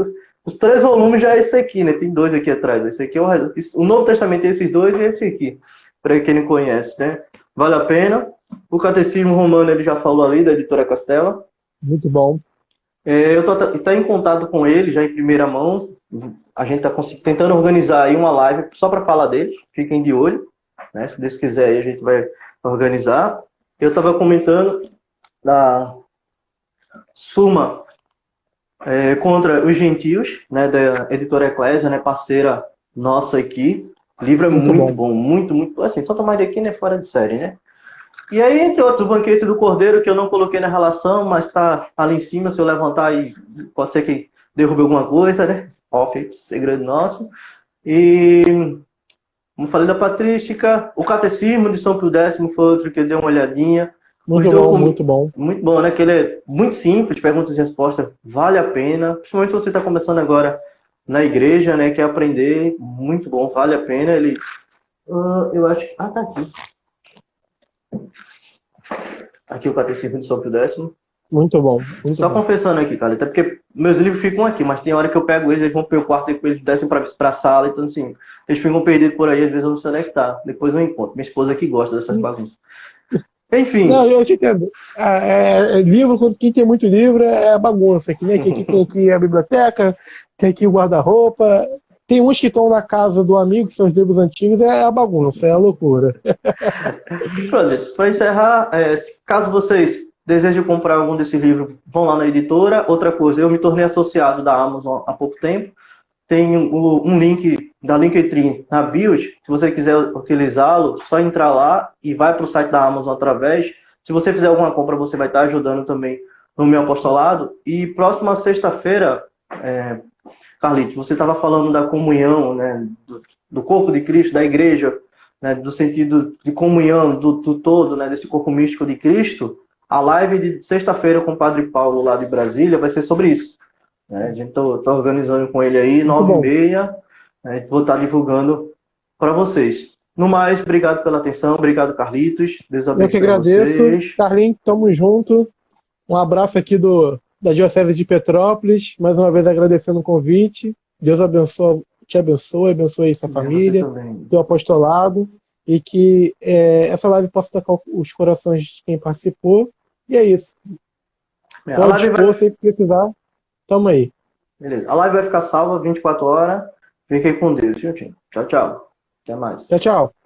os 3 volumes já é esse aqui, né? Tem 2 aqui atrás. Esse aqui é o Novo Testamento é esses 2 e esse aqui, para quem não conhece, né? Vale a pena. O Catecismo Romano ele já falou ali, da editora Castela. Muito bom. Eu estou em contato com ele já em primeira mão. A gente está tentando organizar aí uma live só para falar dele. Fiquem de olho, né? Se Deus quiser, aí a gente vai organizar. Eu estava comentando da Suma contra os Gentios, né? Da editora Eclésia, né? Parceira nossa aqui. O livro é Muito muito bom. bom, muito, muito. Assim, Santa Maria Aquino é fora de série, né? E aí, entre outros, o Banquete do Cordeiro, que eu não coloquei na relação, mas está ali em cima, se eu levantar aí, pode ser que derrube alguma coisa, né? Off, segredo nosso. E, como falei da patrística, o Catecismo de São Pio X foi outro que eu dei uma olhadinha. Os Muito bom, documentos, muito bom. muito bom, né? Que ele é muito simples, perguntas e respostas, vale a pena. Principalmente se você está começando agora na igreja, né? Quer aprender, muito bom, vale a pena. Ele, eu acho que... tá aqui. Aqui o Catecismo de São Pio X. Muito bom, muito Só bom. confessando aqui, cara, até porque meus livros ficam aqui, mas tem hora que eu pego eles vão pro quarto, depois eles descem pra sala, então assim, eles ficam perdidos por aí, às vezes eu não sei onde é que tá. Depois eu encontro. Minha esposa que gosta dessas bagunças. Não, Enfim. eu te entendo. Livro, quando quem tem muito livro é bagunça, que nem aqui tem aqui a biblioteca, tem aqui o guarda-roupa. Tem uns que estão na casa do amigo, que são os livros antigos, é a bagunça, é a loucura. Para encerrar, caso vocês desejem comprar algum desses livros, vão lá na editora. Outra coisa, eu me tornei associado da Amazon há pouco tempo. Tem um link da Linktree na Build. Se você quiser utilizá-lo, só entrar lá e vai para o site da Amazon através. Se você fizer alguma compra, você vai estar ajudando também no meu apostolado. E próxima sexta-feira, Carlito, você estava falando da comunhão, né, do corpo de Cristo, da igreja, né, do sentido de comunhão do todo, né, desse corpo místico de Cristo. A live de sexta-feira com o Padre Paulo lá de Brasília vai ser sobre isso. Né? A gente está organizando com ele aí, Muito bom. 9h30. Né? Vou estar divulgando para vocês. No mais, obrigado pela atenção. Obrigado, Carlitos. Deus Eu que abençoe agradeço. vocês. Carlinhos, tamo junto. Um abraço aqui da Diocese de Petrópolis. Mais uma vez agradecendo o convite. Deus te abençoe aí sua família, teu apostolado. E que essa live possa tocar os corações de quem participou. E é isso. Pode dispor, se precisar. Tamo aí. Beleza. A live vai ficar salva 24 horas. Fiquem com Deus, viu, time? Tchau, tchau. Até mais. Tchau, tchau.